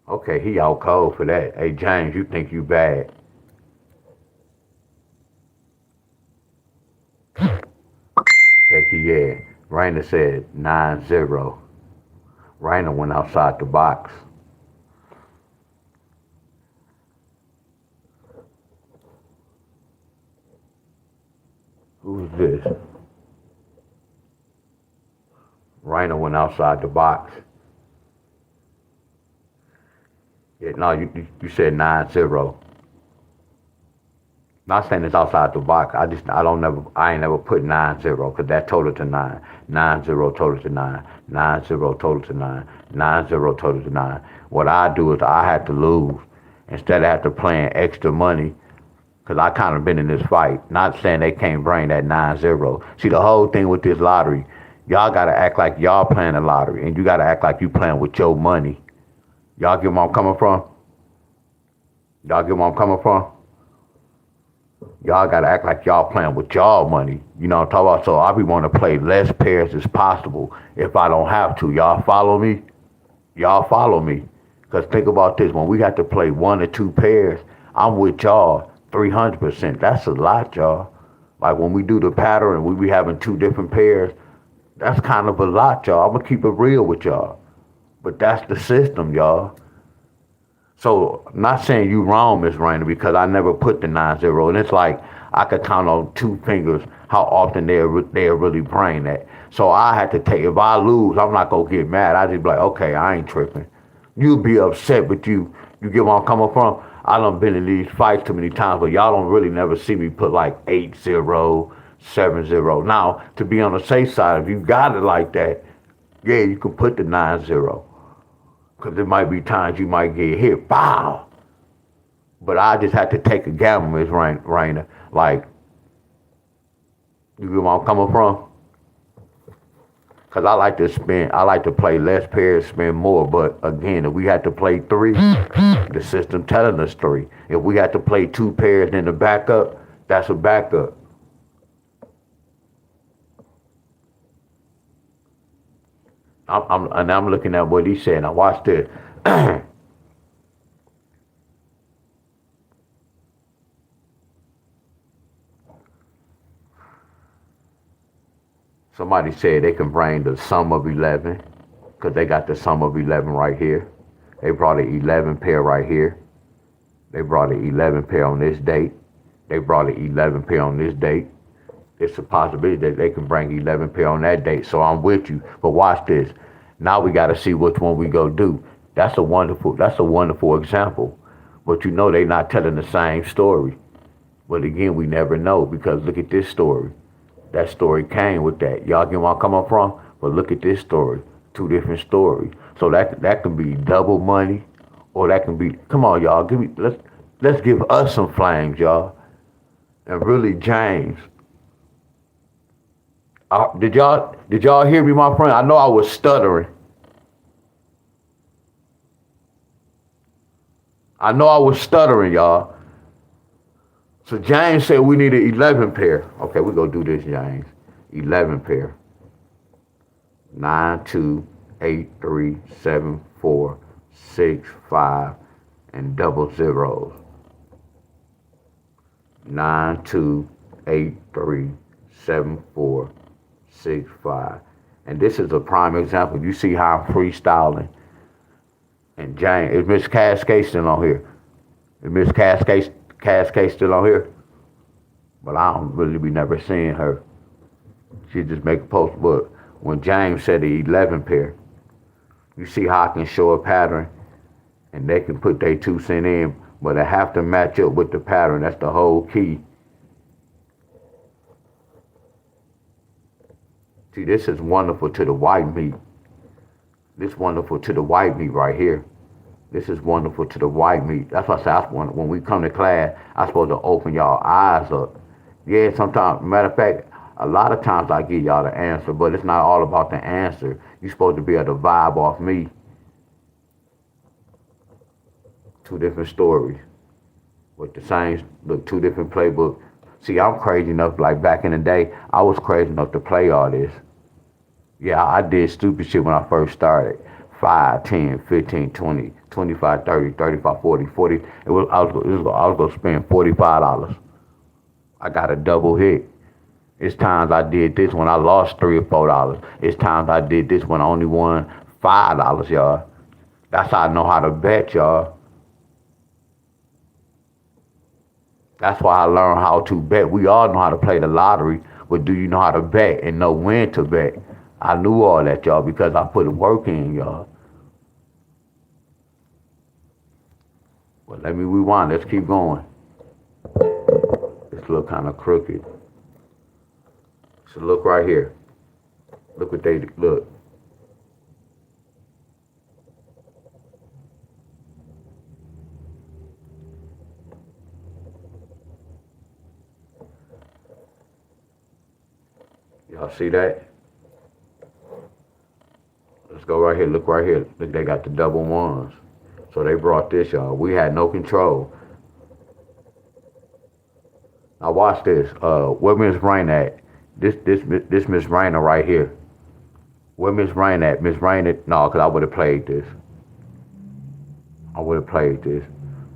Okay, he out cold for that. Hey James, you think you bad? Heck yeah. Raina said 9-0. Raina went outside the box. Who's this? Raina went outside the box. Yeah, no, you said 9-0. Not saying it's outside the box. I ain't never put 9-0 because that total to 9. 9-0 total to 9. 9-0 total to 9. 9-0 total to 9. What I do is I had to lose instead of have to playing extra money because I kind of been in this fight. Not saying they can't bring that 9-0. See, the whole thing with this lottery, y'all got to act like y'all playing the lottery and you got to act like you playing with your money. Y'all get where I'm coming from? Y'all get where I'm coming from? Y'all gotta act like y'all playing with y'all money. You know what I'm talking about? So I be wanting to play less pairs as possible if I don't have to. Y'all follow me? Y'all follow me? Because think about this. When we got to play 1 or 2 pairs, I'm with y'all 300%. That's a lot, y'all. Like when we do the pattern and we be having 2 different pairs, that's kind of a lot, y'all. I'm going to keep it real with y'all. But that's the system, y'all. So, not saying you wrong, Miss Rainer, because I never put the 9-0, and it's like I could count on 2 fingers how often they'll really bring that. So I had to take. If I lose, I'm not gonna get mad. I just be like, okay, I ain't tripping. You'll be upset, but you get where I'm coming from. I done been in these fights too many times, but y'all don't really never see me put like 8-0, 7-0. Now, to be on the safe side, if you got it like that, yeah, you can put the 9-0. Because there might be times you might get hit. Bow. But I just had to take a gamble, Miss Raina. Like, you get where I'm coming from? Because I like to play less pairs, spend more. But again, if we had to play 3, the system telling us 3. If we had to play 2 pairs in the backup, that's a backup. I'm looking at what he said. Now watch this. Somebody said they can bring the sum of 11 because they got the sum of 11 right here. They brought an 11 pair right here. They brought an 11 pair on this date. They brought an 11 pair on this date. It's a possibility that they can bring 11 pair on that date. So I'm with you. But watch this. Now we got to see which one we go do. That's a wonderful example. But you know they not telling the same story. But again, we never know because look at this story. That story came with that. Y'all get where I'm coming from? But look at this story, two different stories. So that can be double money, or that can be. Come on, y'all, let's give us some flames, y'all. And really, James, did y'all hear me, my friend? I know I was stuttering. I know I was stuttering, y'all. So James said we needed 11 pair. Okay, we're gonna do this, James. 11 pair. 9, 2, 8, 3, 7, 4, 6, 5, and double zeros. 9, 2, 8, 3, 7, 4, 6, 5. And this is a prime example. You see how I'm freestyling. And James, is Miss Cascade still on here? Is Miss Cascade still on here? But I don't really be never seeing her. She just make a post. But when James said the 11 pair, you see how I can show a pattern and they can put their 2 cents in, but it have to match up with the pattern. That's the whole key. See, this is wonderful to the white meat. This is wonderful to the white meat right here. This is wonderful to the white meat. That's why I say when we come to class, I'm supposed to open y'all eyes up. Yeah, sometimes, matter of fact, a lot of times I give y'all the answer, but it's not all about the answer. You're supposed to be able to vibe off me. Two different stories with the same, look, two different playbooks. See, I'm crazy enough, like back in the day, I was crazy enough to play all this. Yeah, I did stupid shit when I first started. 5, 10, 15, 20, 25, 30, 35, 40, 40. I was going to spend $45. I got a double hit. It's times I did this when I lost $3 or $4. It's times I did this when I only won $5, y'all. That's how I know how to bet, y'all. That's why I learned how to bet. We all know how to play the lottery, but do you know how to bet and know when to bet? I knew all that, y'all, because I put work in, y'all. But let me rewind. Let's keep going. This look kind of crooked. So look right here. Look what they look. Y'all see that? Let's go right here. Look right here. Look, they got the double ones. So they brought this, y'all. We had no control. Now watch this. Where Miss Rain at? This Miss Rainer right here. Where Miss Rain at? Miss Rainer? No, cause I would have played this. I would have played this.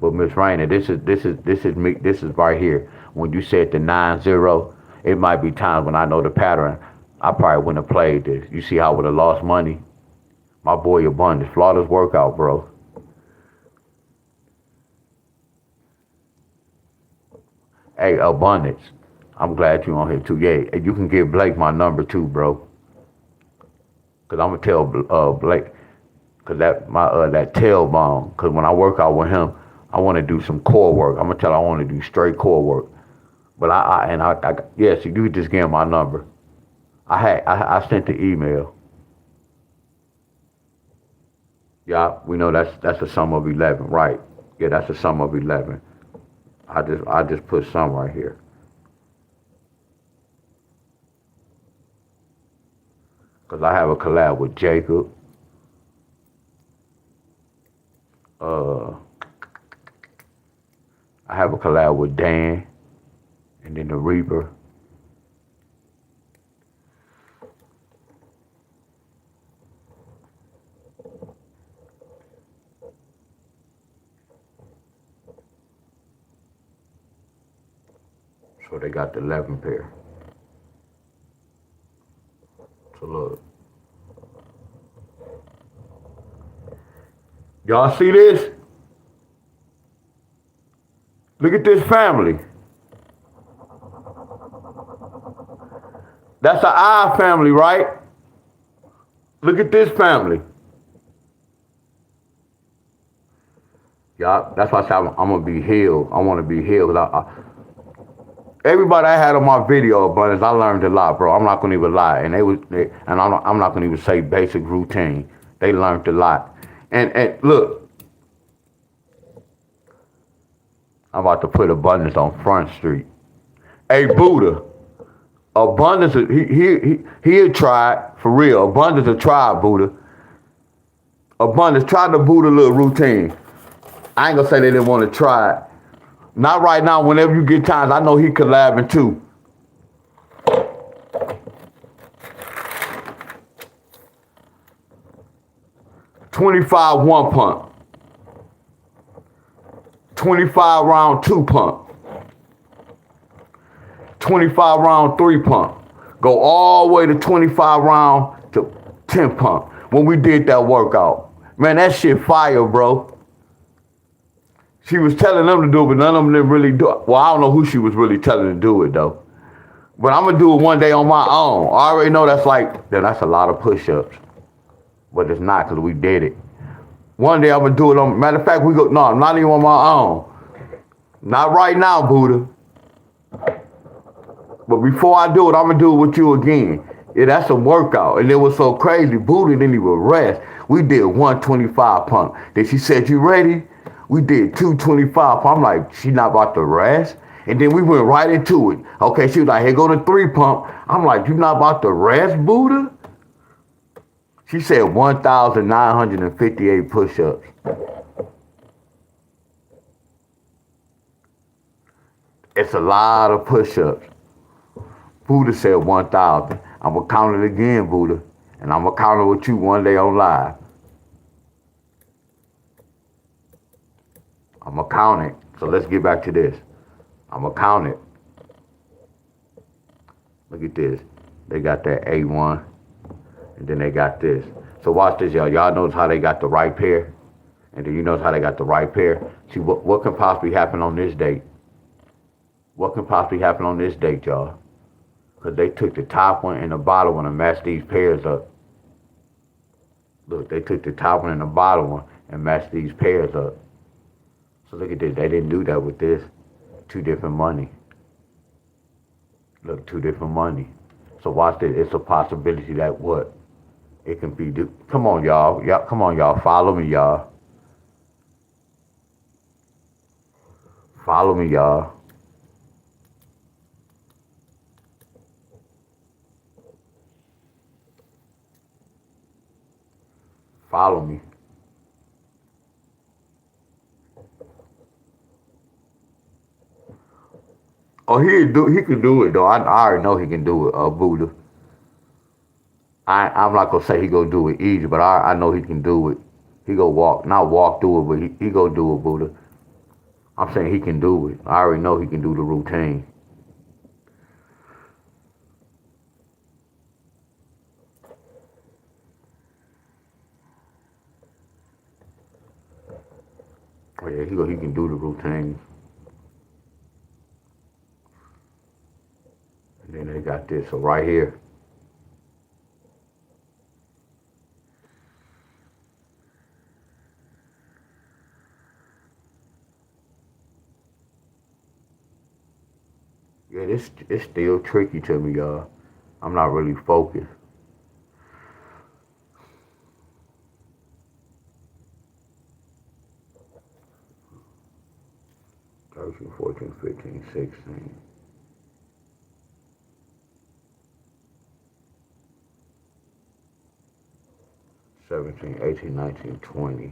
But Miss Rainer, this is me. This is right here. When you said the 9-0, it might be times when I know the pattern. I probably wouldn't have played this. You see how I would have lost money? My boy Abundance, flawless workout, bro. Hey, Abundance, I'm glad you on here too. Yeah, you can give Blake my number too, bro. Cause I'm gonna tell Blake, cause that tailbone. Cause when I work out with him, I want to do some core work. I'm gonna tell him I want to do straight core work. But yes, you could just give him my number. I sent the email. Yeah, we know that's a sum of 11, right? Yeah, that's a sum of 11. I just put some right here. Cause I have a collab with Jacob. I have a collab with Dan, and then the Reaper. So they got the 11 pair. So look. Y'all see this? Look at this family. That's an I family, right? Look at this family. Y'all, that's why I say I'm gonna be healed. I want to be healed. everybody I had on my video abundance, I learned a lot, bro. I'm not gonna even lie, and I'm not gonna even say basic routine. They learned a lot, and look, I'm about to put abundance on Front Street. Hey Buddha, abundance, he had tried for real. Abundance had tried Buddha. Abundance tried the Buddha little routine. I ain't gonna say they didn't want to try it. Not right now. Whenever you get times, I know he collabing too. $25 one pump, 25 round 2 pump, 25 round 3 pump. Go all the way to 25 round to 10 pump. When we did that workout, man, that shit fire, bro. She was telling them to do it, but none of them didn't really do it. Well, I don't know who she was really telling to do it though. But I'm gonna do it one day on my own. I already know that's a lot of push-ups. But it's not, because we did it. One day I'm gonna do it on, matter of fact, no, not even on my own. Not right now, Buddha. But before I do it, I'm gonna do it with you again. Yeah, that's a workout. And it was so crazy, Buddha didn't even rest. We did 125 pump. Then she said, you ready? We did 225. I'm like, she not about to rest? And then we went right into it. Okay, she was like, here go the 3 pump. I'm like, you not about to rest, Buddha? She said 1,958 push-ups. It's a lot of push-ups. Buddha said 1,000. I'm going to count it again, Buddha. And I'm going to count it with you one day on live. I'm going to count it. So let's get back to this. I'm going to count it. Look at this. They got that A1. And then they got this. So watch this, y'all. Y'all notice how they got the right pair? And then you notice how they got the right pair? See, what can possibly happen on this date? What can possibly happen on this date, y'all? Because they took the top one and the bottom one and matched these pairs up. Look, they took the top one and the bottom one and matched these pairs up. So look at this. They didn't do that with this. 2 different money. Look, 2 different money. So watch this. It's a possibility that what? It can be. Come on, y'all. Come on, y'all. Follow me, y'all. Follow me, y'all. Follow me. Oh, he can do it though. I already know he can do it, Buddha. I'm not gonna say he gonna do it easy, but I know he can do it. He go not walk through it, but he go do it, Buddha. I'm saying he can do it. I already know he can do the routine. Oh yeah, he can do the routine. And then they got this, so right here. Yeah, it's still tricky to me, y'all. I'm not really focused. 13, 14, 15, 16. $17, $18, $19, $20.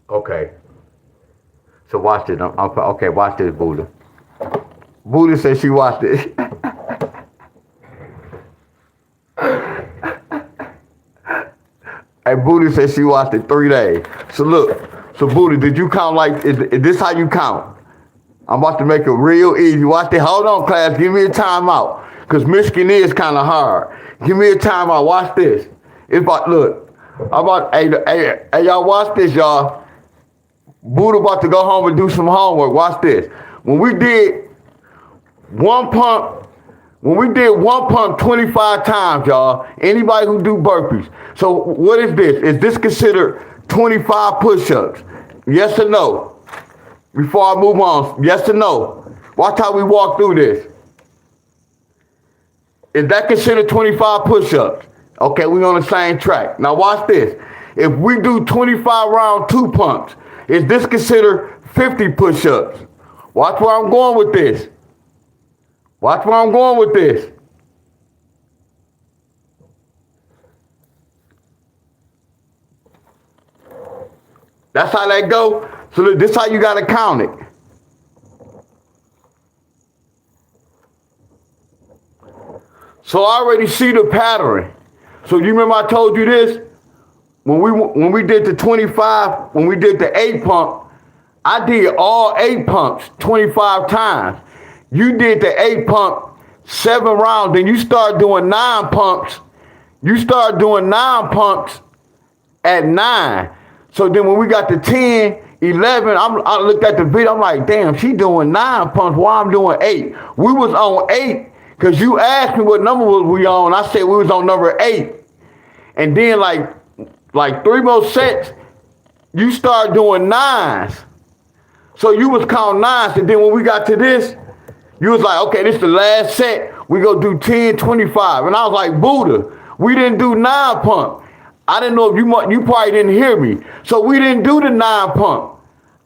Okay. So watch this. Okay, watch this, Buddha. Buddha said she watched this. And Buddha said she watched it 3 days. So look, Buddha, did you count is this how you count? I'm about to make it real easy. Watch it. Hold on, class. Give me a timeout. Because Michigan is kind of hard. Give me a timeout. Watch this. It's about, look. Hey, y'all watch this, y'all. Buddha about to go home and do some homework. Watch this. When we did One pump, when we did one pump 25 times, y'all, anybody who do burpees. So what is this? Is this considered 25 push-ups? Yes or no? Before I move on, yes or no? Watch how we walk through this. Is that considered 25 push-ups? Okay, we on the same track. Now watch this. If we do 25 round 2 pumps, is this considered 50 push-ups? Watch where I'm going with this. Watch where I'm going with this. That's how that go. So look, this is how you gotta count it. So I already see the pattern. So you remember I told you this? When we did the 25, when we did the 8 pump, I did all 8 pumps 25 times. You did the 8 pump 7 rounds, then you start doing 9 pumps. You start doing 9 pumps at 9. So then when we got to 10, 11, I looked at the video, I'm like, damn, she doing 9 pumps while I'm doing 8. We was on 8, because you asked me what number was we on. I said we was on number 8. And then like 3 more sets, you start doing 9s. So you was counting 9s, and then when we got to this, you was like, okay, this is the last set. We go do 10, 25. And I was like, Buddha, we didn't do 9 pump. I didn't know if you probably didn't hear me. So we didn't do the 9 pump.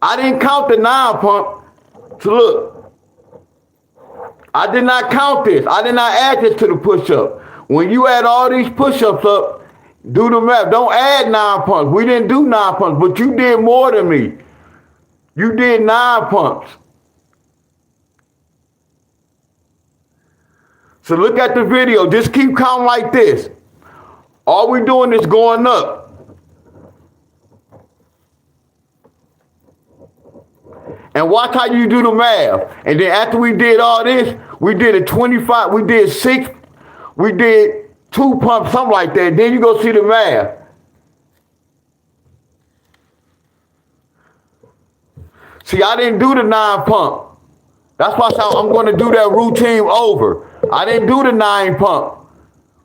I didn't count the 9 pump. So look, I did not count this. I did not add this to the push-up. When you add all these push-ups up, do the math. Don't add 9 pumps. We didn't do 9 pumps, but you did more than me. You did 9 pumps. So look at the video. Just keep counting like this. All we doing is going up. And watch how you do the math. And then after we did all this, we did a 25, we did 6, we did 2 pumps, something like that. Then you go see the math. See, I didn't do the 9 pump. That's why I'm going to do that routine over. I didn't do the 9 pump.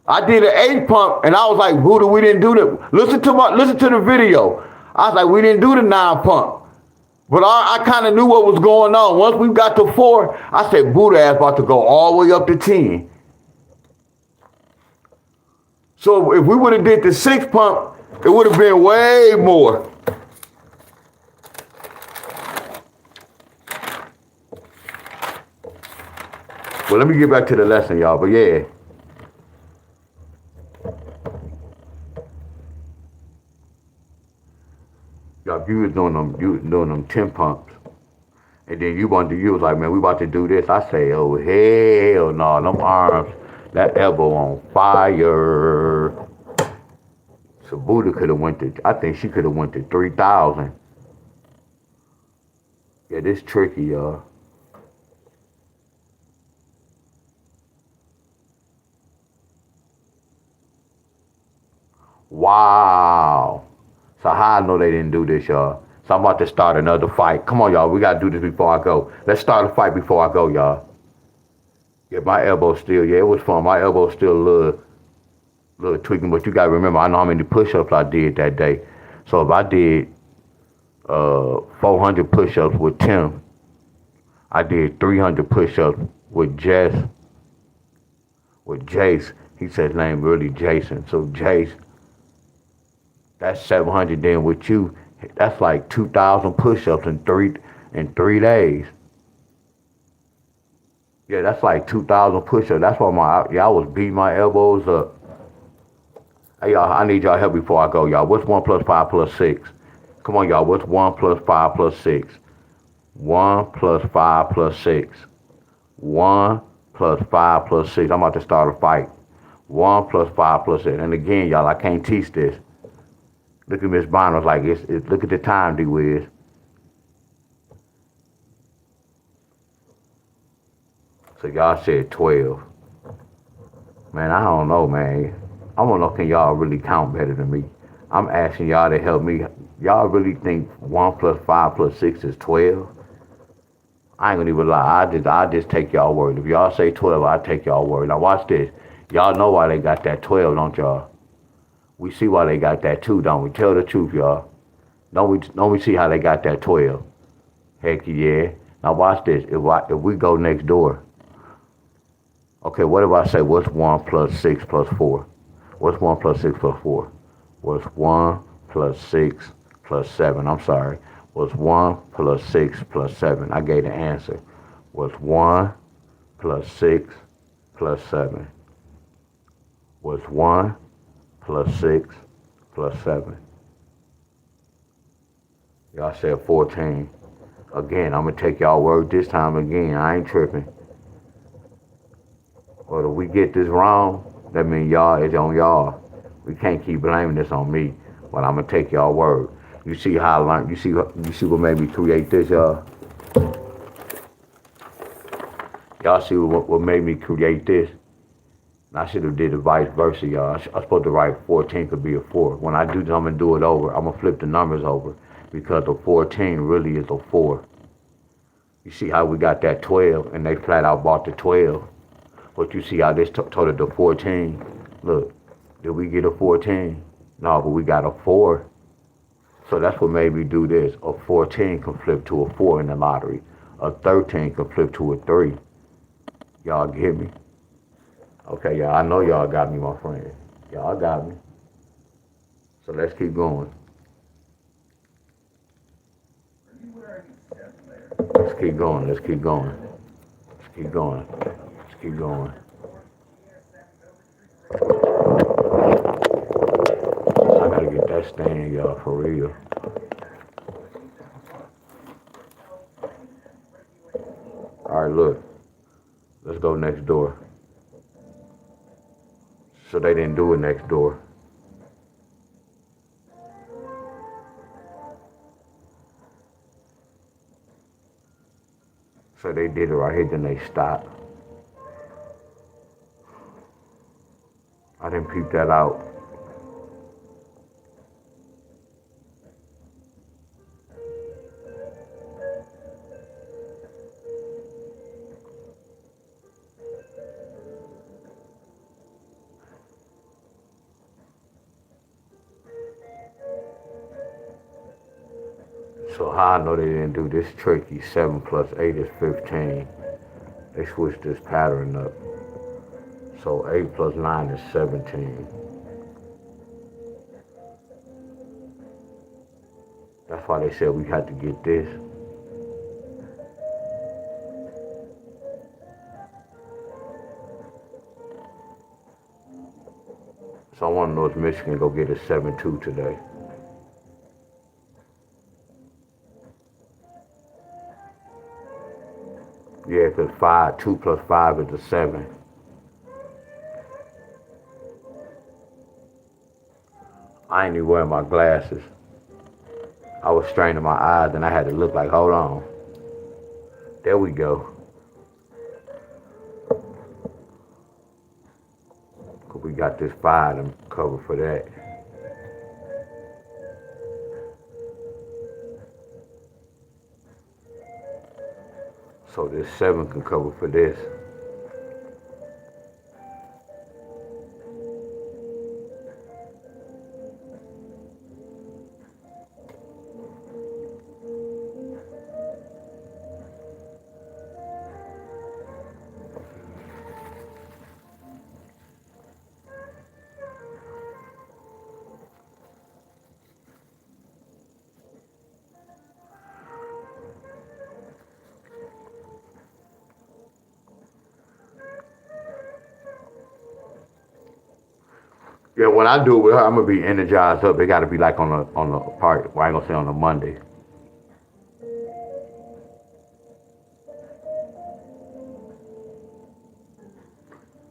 I did an 8 pump, and I was like, Buddha, we didn't do that. Listen to the video. I was like, we didn't do the 9 pump. But I kind of knew what was going on. Once we got to 4, I said, Buddha ass about to go all the way up to 10. So if we would have did the 6 pump, it would have been way more. Well, let me get back to the lesson, y'all. But yeah. Y'all, you was doing them 10 pumps. And then you was like, man, we about to do this. I say, oh, hell no, them arms, that elbow on fire. So Buddha could have went to, I think she could have went to 3,000. Yeah, this tricky, y'all. Wow. So how I know they didn't do this, y'all? So I'm about to start another fight. Come on, y'all. We got to do this before I go. Let's start a fight before I go, y'all. Yeah, my elbow's still, yeah, it was fun. My elbow's still a little tweaking, but you got to remember, I know how many push-ups I did that day. So if I did 400 push-ups with Tim, I did 300 push-ups with Jace. He said his name really Jason. So Jace, that's 700. Then with you, that's like 2,000 push-ups in 3 days. Yeah, that's like 2,000 push-ups. That's why I was beating my elbows up. Hey, y'all, I need y'all help before I go, y'all. What's 1 plus 5 plus 6? Come on, y'all. What's 1 plus 5 plus 6? 1 plus 5 plus 6. 1 plus 5 plus 6. I'm about to start a fight. 1 plus 5 plus 6. And again, y'all, I can't teach this. Look at Miss Bonner's like, look at the time, D-Wiz. So y'all said 12. Man, I don't know, man. I don't know, can y'all really count better than me? I'm asking y'all to help me. Y'all really think 1 plus 5 plus 6 is 12? I ain't gonna even lie. I just take y'all word. If y'all say 12, I take y'all word. Now watch this. Y'all know why they got that 12, don't y'all? We see why they got that too, don't we? Tell the truth, y'all. Don't we see how they got that 12? Heck yeah. Now watch this. If we go next door, okay, what if I say what's 1 plus 6 plus 4? What's 1 plus 6 plus 4? What's 1 plus 6 plus 7? I'm sorry. What's 1 plus 6 plus 7? I gave the answer. What's 1 plus 6 plus 7? What's 1 plus 6 plus 7? Y'all said 14. Again, I'm going to take y'all word this time again. I ain't tripping. But if we get this wrong, that means y'all is on y'all. We can't keep blaming this on me. But I'm going to take y'all word. You see how I learned? You see what made me create this, y'all? Y'all see what made me create this? I should have did it vice versa, y'all. I was supposed to write 14 could be a 4. When I do this, I'm going to do it over. I'm going to flip the numbers over because the 14 really is a 4. You see how we got that 12 and they flat out bought the 12. But you see how this told it to 14. Look, did we get a 14? No, but we got a 4. So that's what made me do this. A 14 can flip to a 4 in the lottery. A 13 can flip to a 3. Y'all get me? Okay, y'all, I know y'all got me, my friend. Y'all got me. So let's keep going. Let's keep going. Let's keep going. Let's keep going. Let's keep going. I gotta get that stand, y'all, for real. All right, look. Let's go next door. So they didn't do it next door. So they did it right here, then they stopped. I didn't peep that out. So how I know they didn't do this tricky? 7 plus 8 is 15. They switched this pattern up. So 8 plus 9 is 17. That's why they said we had to get this. So I want to know if Michigan go get a 7-2 today. Yeah, because 2 plus 5 is a 7. I ain't even wearing my glasses. I was straining my eyes and I had to look like, hold on. There we go. Cause we got this 5 to cover for that. So this 7 can cover for this. Yeah, when I do it with her, I'm gonna be energized up. It gotta be like on the part. Well, I ain't gonna say on a Monday.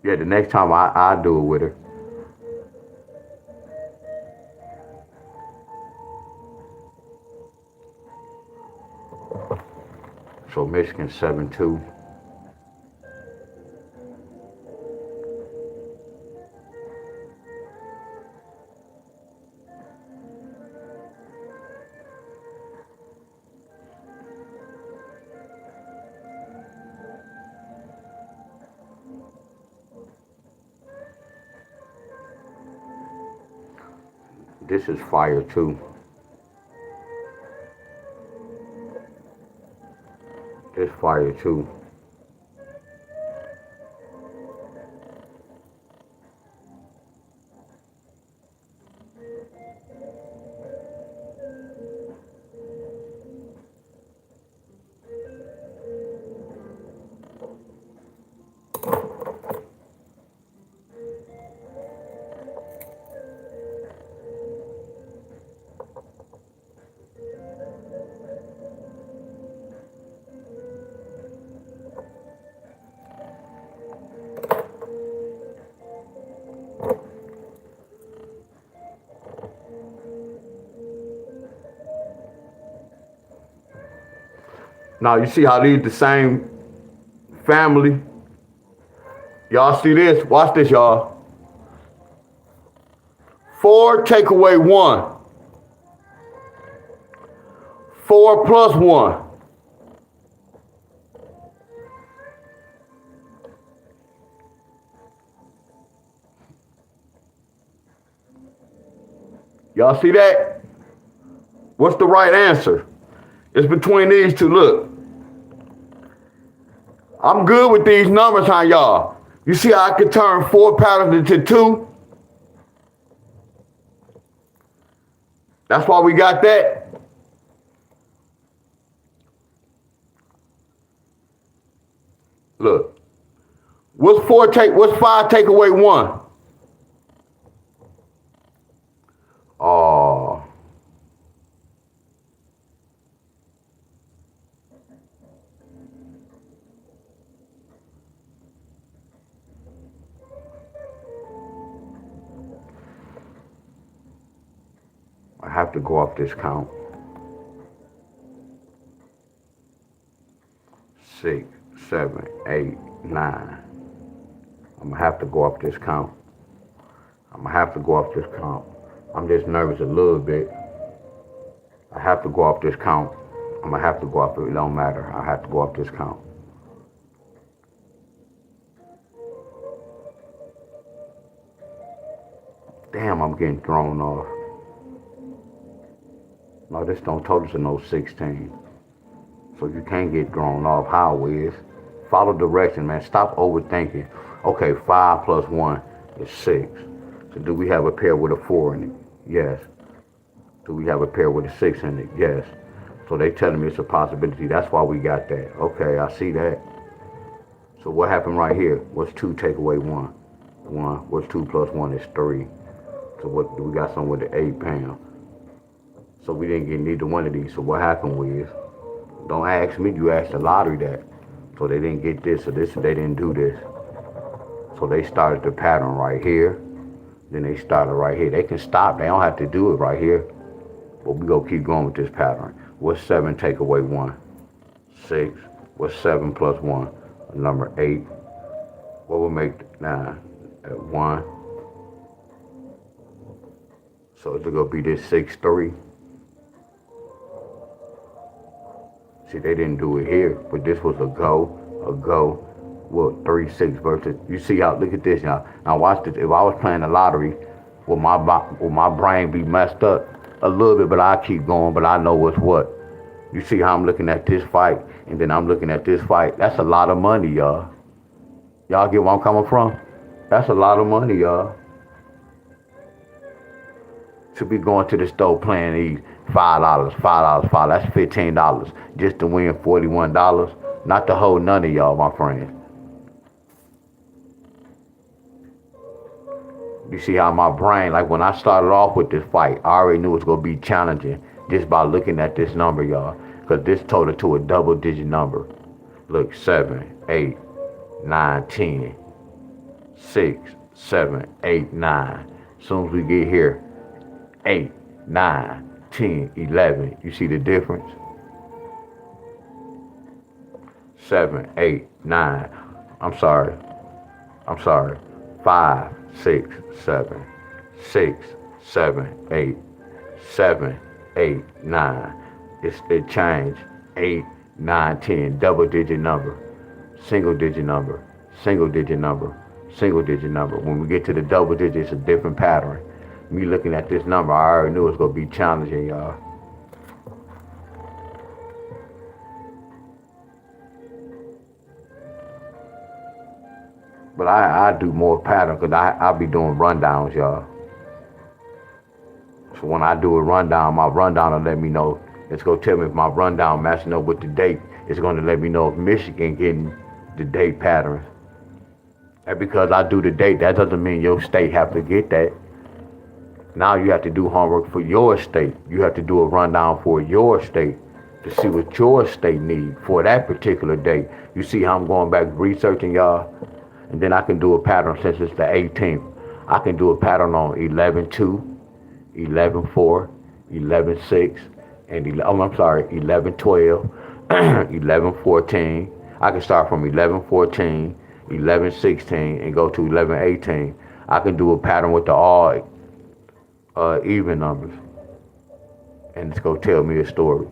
Yeah, the next time I do it with her. So Michigan 7-2. This is fire too. This fire too. Now you see how these the same family. Y'all see this? Watch this, y'all. 4 take away 1. 4 plus 1. Y'all see that? What's the right answer? It's between these two. Look. I'm good with these numbers, huh, y'all? You see how I could turn 4 patterns into 2? That's why we got that. Look. What's 5 take away 1? Oh. I have to go off this count. 6, 7, 8, 9. I'm gonna have to go off this count. I'm just nervous a little bit. I have to go off this count. I'm gonna have to go off it. It don't matter. I have to go off this count. Damn, I'm getting thrown off. No, this don't total to no 16. So you can't get thrown off. How is? Follow direction, man. Stop overthinking. Okay, 5 plus 1 is 6. So do we have a pair with a 4 in it? Yes. Do we have a pair with a 6 in it? Yes. So they telling me it's a possibility. That's why we got that. Okay, I see that. So what happened right here? What's 2 take away 1? 1. What's 2 plus 1 is 3. So what do we got? Something with the 8 pound. So we didn't get neither one of these. So what happened was, don't ask me, you asked the lottery that. So they didn't get this, so they didn't do this. So they started the pattern right here. Then they started right here. They can stop, they don't have to do it right here. But we gonna keep going with this pattern. What's 7 take away 1? 6. What's 7 plus 1? Number 8. What will make 9? 1. So it's gonna be this 6, 3. See, they didn't do it here, but this was a go. What, 3, 6 versus, you see how, look at this now. Now watch this. If I was playing the lottery, will my brain be messed up? A little bit, but I keep going, but I know what's what. You see how I'm looking at this fight, and then I'm looking at this fight. That's a lot of money, y'all. Y'all get where I'm coming from? That's a lot of money, y'all. To be going to the store playing these $5, $5, that's $15 just to win $41. Not to hold none of y'all, my friends. You see how my brain, like when I started off with this fight, I already knew it was going to be challenging just by looking at this number, y'all. Because this totaled to a double-digit number. Look, 7, 8, 9, 10, 6, 7, 8, 9. As soon as we get here, 8, 9, 10, 11. You see the difference? 7, 8, 9. I'm sorry. 5, 6, 7. 6, 7, 8. 7, 8, 9. It changed. 8, 9, 10. Double digit number. Single digit number. Single digit number. Single digit number. When we get to the double digit, it's a different pattern. Me looking at this number, I already knew it was gonna be challenging, y'all. But I do more pattern because I be doing rundowns, y'all. So when I do a rundown, my rundown will let me know. It's gonna tell me if my rundown matching up with the date. It's gonna let me know if Michigan getting the date patterns. And because I do the date, that doesn't mean your state have to get that. Now you have to do homework for your state. You have to do a rundown for your state to see what your state need for that particular day. You see how I'm going back researching, y'all? And then I can do a pattern since it's the 18th. I can do a pattern on 11-2, 11-4, 11-6, and 11-12, 11-14. I can start from 11-14, 11-16, and go to 11-18. I can do a pattern with the all even numbers, and it's gonna tell me a story.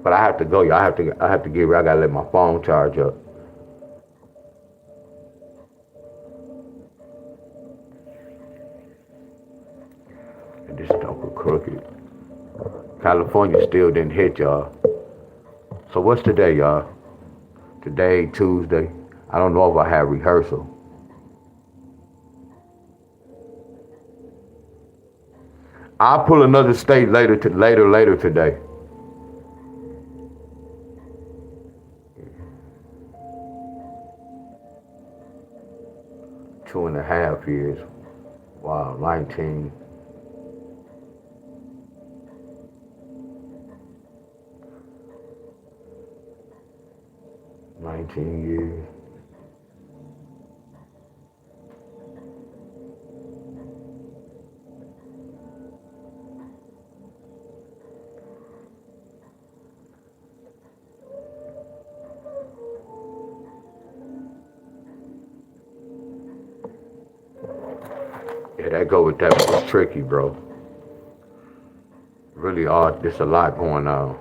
But I have to go, y'all. I have to get. I gotta let my phone charge up. And this stuff was crooked. California still didn't hit, y'all. So what's today, y'all? Today, Tuesday. I don't know if I have rehearsal. I'll pull another state later today. Two and a half years. Wow, 19. Years. Yeah, that go with that was tricky, bro. Really odd. There's a lot going on.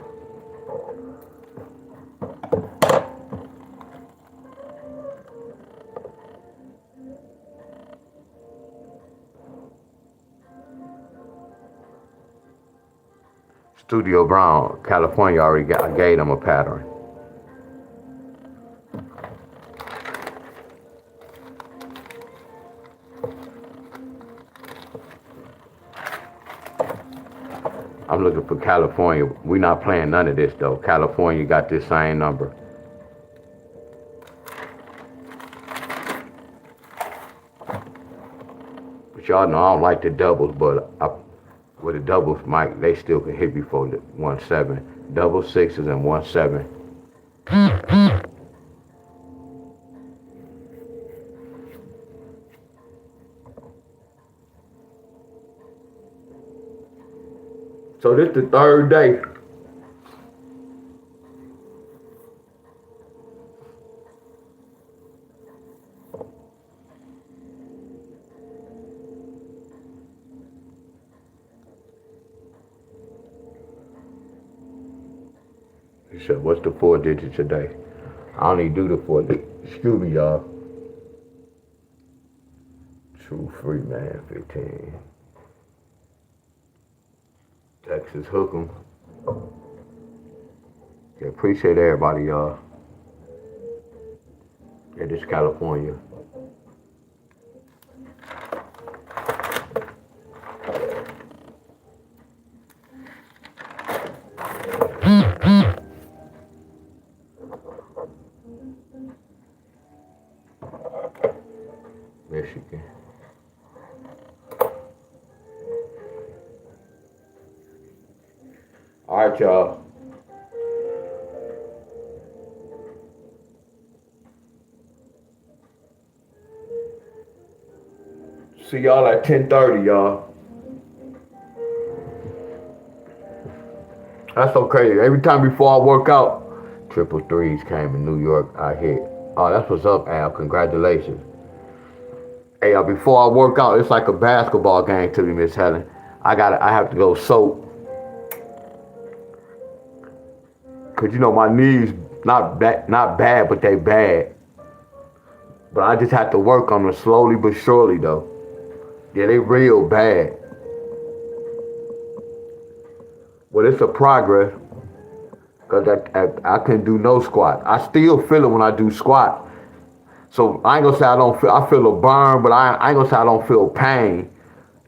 Studio Brown, California I gave them a pattern. I'm looking for California. We're not playing none of this though. California got this same number. But y'all know I don't like the doubles, but with the doubles, Mike, they still can hit before the 1-7. Double sixes and 1-7. So this the third day. He said, what's the 4 digits today? I only do the 4 digits. Excuse me, y'all. 2, 3, man, 15. Texas Hook'em. Yeah, appreciate everybody, y'all. Yeah, this is California. Michigan. All right, y'all. See y'all at 10:30, y'all. That's so crazy. Every time before I work out, 333s came in New York. I hit. Oh, that's what's up, Al. Congratulations. Hey, before I work out, it's like a basketball game to me, Miss Helen. I have to go soak. Cause you know my knees not bad, but they bad. But I just have to work on them slowly but surely though. Yeah, they real bad. Well, it's a progress because I can do no squat. I still feel it when I do squat. So I ain't gonna say I don't feel. I feel a burn, but I ain't gonna say I don't feel pain.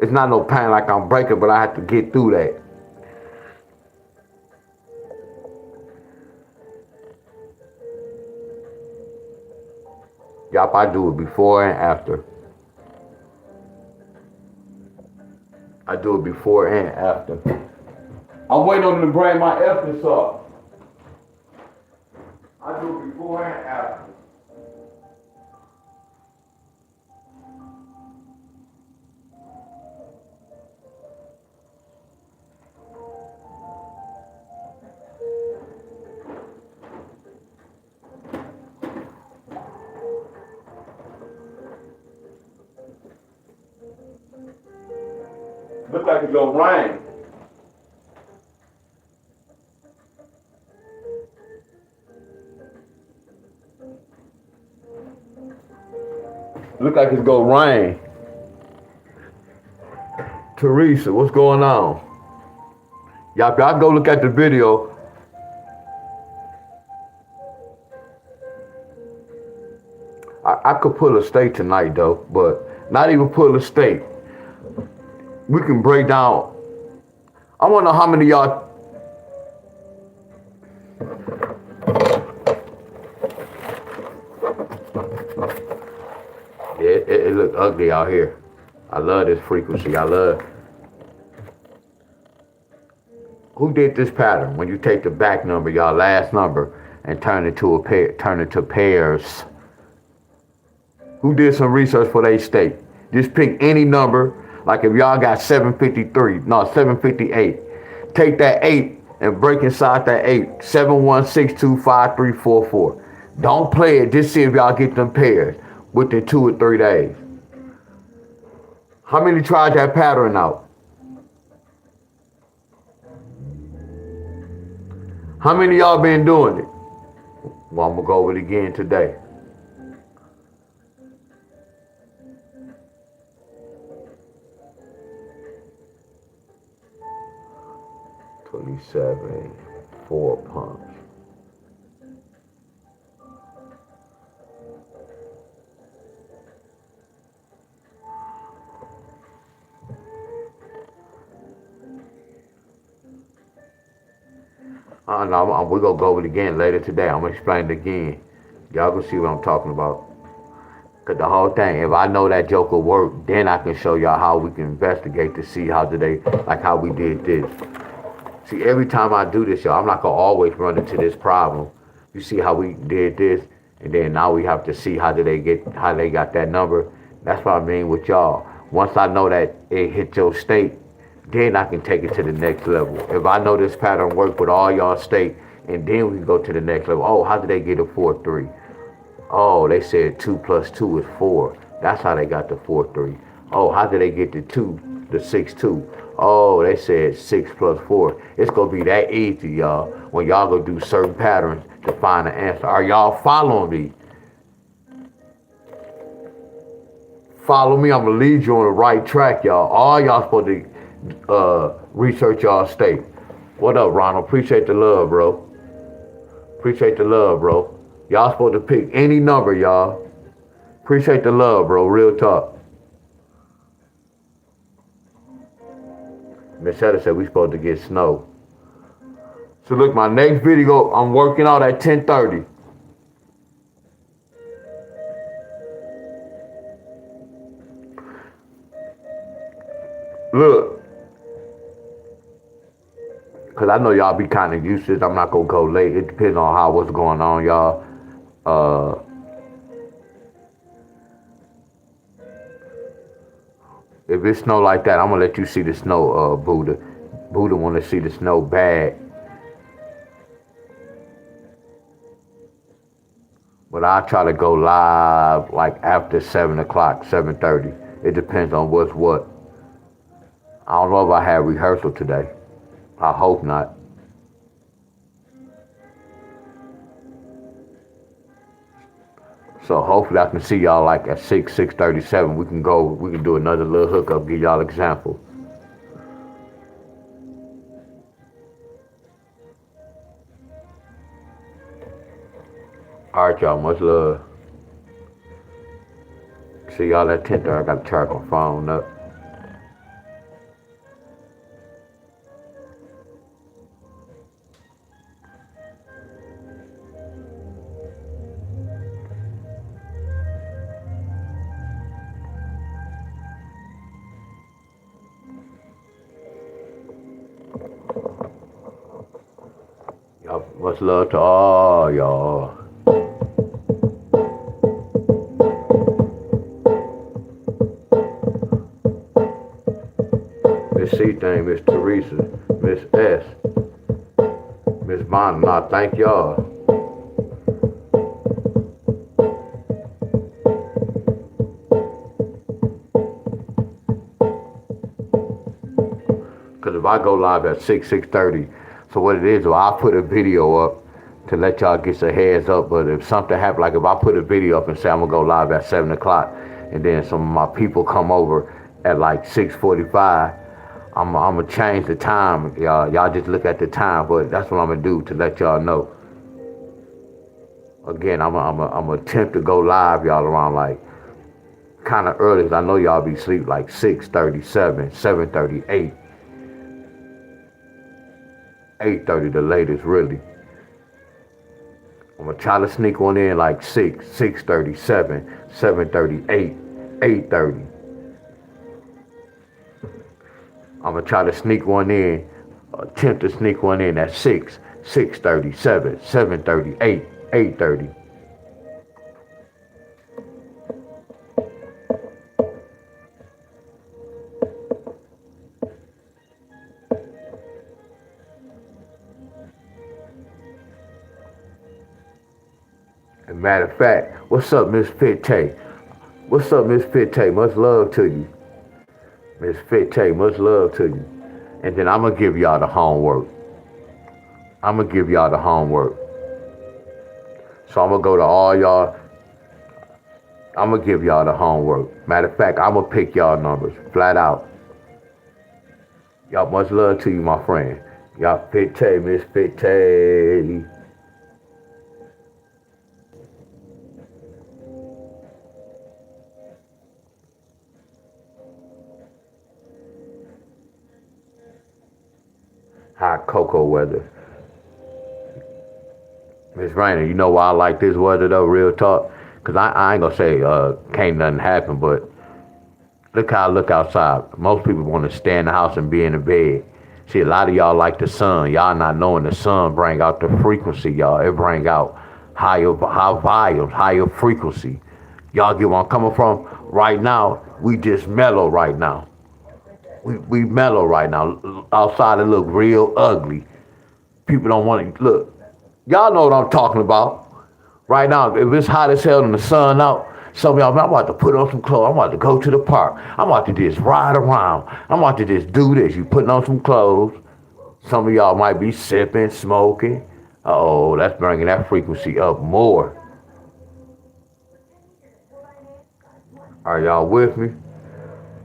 It's not no pain like I'm breaking, but I have to get through that. Yup, I do it before and after. I do it before and after. I'm waiting on them to bring my efforts up. I do it before and after. Look like it's gonna rain. Look like it's gonna rain. Teresa, what's going on? Y'all go look at the video. I could pull a steak tonight though, but not even pull a steak. We can break down. I wanna know how many of y'all. Yeah, it look ugly out here. I love this frequency. I love. Who did this pattern? When you take the back number, y'all last number, and turn it to a pair, turn it to pairs. Who did some research for their state? Just pick any number. Like if y'all got 753, no 758. Take that 8 and break inside that 8. 71625344. Don't play it. Just see if y'all get them pairs within 2 or 3 days. How many tried that pattern out? How many of y'all been doing it? Well, I'm gonna go over it again today. $27, 4 pumps. No, we're gonna go over it again later today. I'm gonna explain it again. Y'all gonna see what I'm talking about. Cause the whole thing, if I know that joke will work, then I can show y'all how we can investigate to see how today, like how we did this. See, every time I do this, y'all, I'm not gonna always run into this problem. You see how we did this, and then now we have to see how they got that number. That's what I mean with y'all. Once I know that it hit your state, then I can take it to the next level. If I know this pattern work with all y'all state, and then we can go to the next level. Oh, how did they get a 4-3? Oh, they said 2 plus 2 is 4. That's how they got the 4-3. Oh, how did they get the 6-2? Oh, they said 6 plus 4. It's gonna be that easy, y'all, when y'all go do certain patterns to find the answer. Are y'all following me? Follow me, I'm gonna lead you on the right track, y'all. All y'all supposed to research y'all state. What up, Ronald? Appreciate the love, bro. Appreciate the love, bro. Y'all supposed to pick any number, y'all. Appreciate the love, bro. Real talk. Miss Hedda said we supposed to get snow. So look, my next video, I'm working out at 10:30. Look, because I know y'all be kind of used to this. I'm not going to go late. It depends on what's going on, y'all. If it snow like that, I'm going to let you see the snow, Buddha. Buddha want to see the snow bad. But I'll try to go live like after 7 o'clock, 7:30. It depends on what's what. I don't know if I have rehearsal today. I hope not. So hopefully I can see y'all like at 6:37. We can do another little hookup, give y'all example. Alright y'all, much love. See y'all at 10:30. I gotta charge my phone up. Y'all, much love to all y'all. Miss C thing, Miss Teresa, Miss S, Miss Bonner. Nah, thank y'all. Cause if I go live at 6:30, so what it is, I'll put a video up to let y'all get your heads up. But if something happens, like if I put a video up and say I'm gonna go live at 7 o'clock, and then some of my people come over at like 6:45, I'm gonna change the time. Y'all just look at the time, but that's what I'm gonna do to let y'all know. Again, I'm gonna attempt to go live, y'all, around like kind of early. Cause I know y'all be asleep like 6:37, 7:38, 8:30, the latest, really. I'm gonna try to sneak one in like 6:37, 7:38, 8:30. I'm gonna try to sneak one in, attempt to sneak one in at 6:37, 7:38, 8:30. And matter of fact, what's up, Miss Fitte? What's up, Miss Fitte? Much love to you. Miss Fitte, much love to you. And then I'm gonna give y'all the homework. I'm gonna give y'all the homework. So I'm gonna go to all y'all. I'm gonna give y'all the homework. Matter of fact, I'm gonna pick y'all numbers flat out. Y'all, much love to you, my friend. Y'all, Fitte, Miss Fitte. Hot cocoa weather. Miss Rainer, you know why I like this weather though, real talk? Cause I ain't gonna say can't nothing happen, but look how I look outside. Most people want to stay in the house and be in the bed. See, a lot of y'all like the sun. Y'all not knowing the sun bring out the frequency, y'all. It bring out higher volumes, higher frequency. Y'all get where I'm coming from? Right now, we just mellow right now. We mellow right now. Outside it look real ugly. People don't want to look. Y'all know what I'm talking about. Right now, if it's hot as hell and the sun out, some of y'all, I'm about to put on some clothes. I'm about to go to the park. I'm about to just ride around. I'm about to just do this. You putting on some clothes. Some of y'all might be sipping, smoking. Oh, that's bringing that frequency up more. Are y'all with me?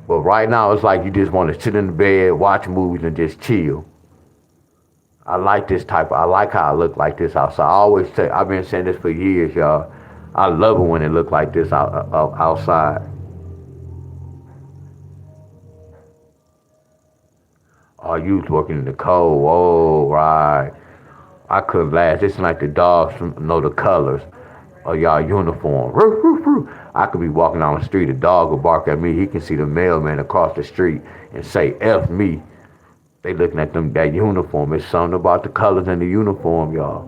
But right now, it's like you just want to sit in the bed, watch movies, and just chill. I like this I like how I look like this outside. I always say, I've been saying this for years, y'all. I love it when it look like this outside. Oh, you was working in the cold. Oh, right. I couldn't last. It's like the dogs know the colors of y'all uniform. Roo, roo, roo. I could be walking down the street, a dog will bark at me. He can see the mailman across the street and say, F me. They looking at that uniform. It's something about the colors in the uniform, y'all.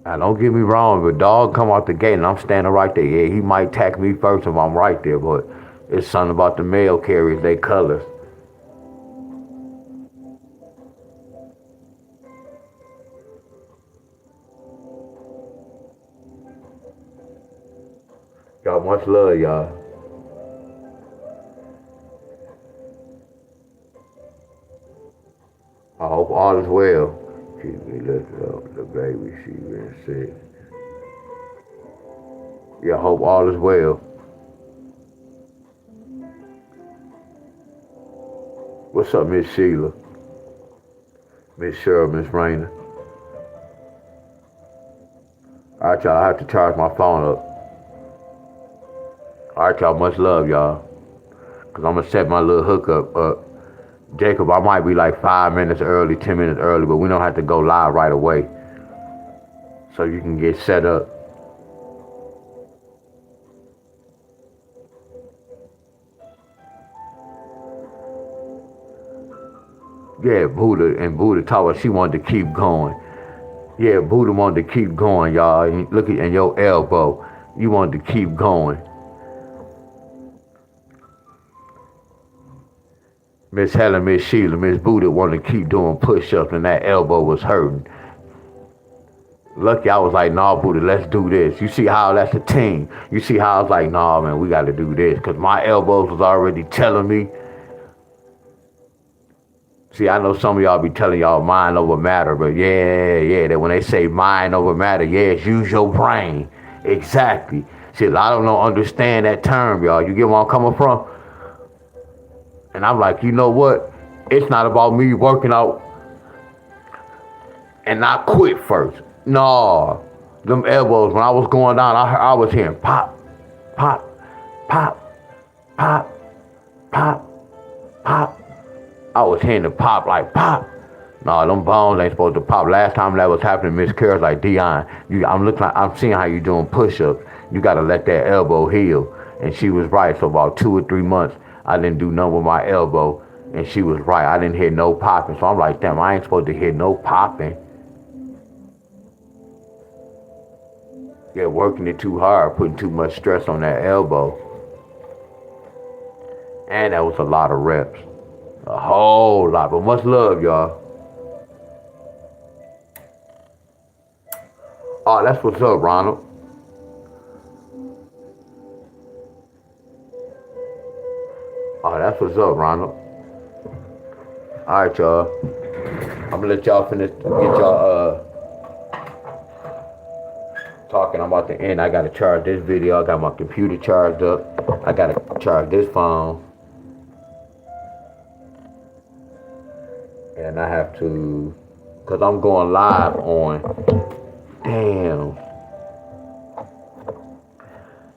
Now, don't get me wrong, if a dog come out the gate and I'm standing right there, yeah, he might attack me first if I'm right there, but it's something about the mail carriers, they colors. Y'all, much love, y'all. I hope all is well. Keep me lifted up, the baby she been sick. Yeah, hope all is well. What's up, Miss Sheila? Miss Cheryl, Miss Raina. All right, y'all, I have to charge my phone up. All right, y'all, much love, y'all. Because I'm going to set my little hookup up. Jacob, I might be like 5 minutes early, 10 minutes early, but we don't have to go live right away. So you can get set up. Yeah, Buddha told her she wanted to keep going. Yeah, Buddha wanted to keep going, y'all. Look at your elbow. You wanted to keep going. Miss Helen, Miss Sheila, Miss Buddha wanted to keep doing push-ups and that elbow was hurting. Lucky I was like, nah, Buddha, let's do this. You see how that's a team. You see how I was like, nah, man, we got to do this. Because my elbows was already telling me. See, I know some of y'all be telling y'all mind over matter, but yeah, that when they say mind over matter, yes, use your brain. Exactly. See, a lot of them don't understand that term, y'all. You get where I'm coming from? And I'm like, you know what? It's not about me working out and not quit first. No, them elbows, when I was going down, I was hearing pop, pop, pop, pop, pop, pop. I was hearing the pop like pop. No, them bones ain't supposed to pop. Last time that was happening, Miss Carol's like, Deon, I'm seeing how you doing push-ups. You gotta let that elbow heal. And she was right. So about 2 or 3 months, I didn't do nothing with my elbow. And she was right. I didn't hear no popping. So I'm like, damn, I ain't supposed to hear no popping. Yeah, working it too hard, putting too much stress on that elbow. And that was a lot of reps. A whole lot, but much love, y'all. Oh, that's what's up, Ronald. Oh, that's what's up, Ronald. All right, y'all. I'm gonna let y'all finish, get y'all talking. I'm about to end. I gotta charge this video. I got my computer charged up. I gotta charge this phone. And I have to, because I'm going live on, damn.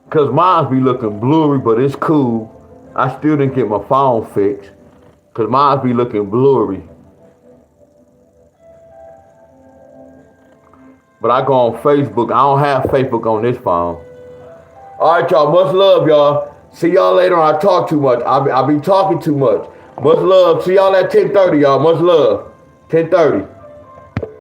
Because mine be looking blurry, but it's cool. I still didn't get my phone fixed. Because mine be looking blurry. But I go on Facebook. I don't have Facebook on this phone. All right, y'all. Much love, y'all. See y'all later on. I talk too much. I be talking too much. Much love. See y'all at 10:30, y'all. Much love. 10:30.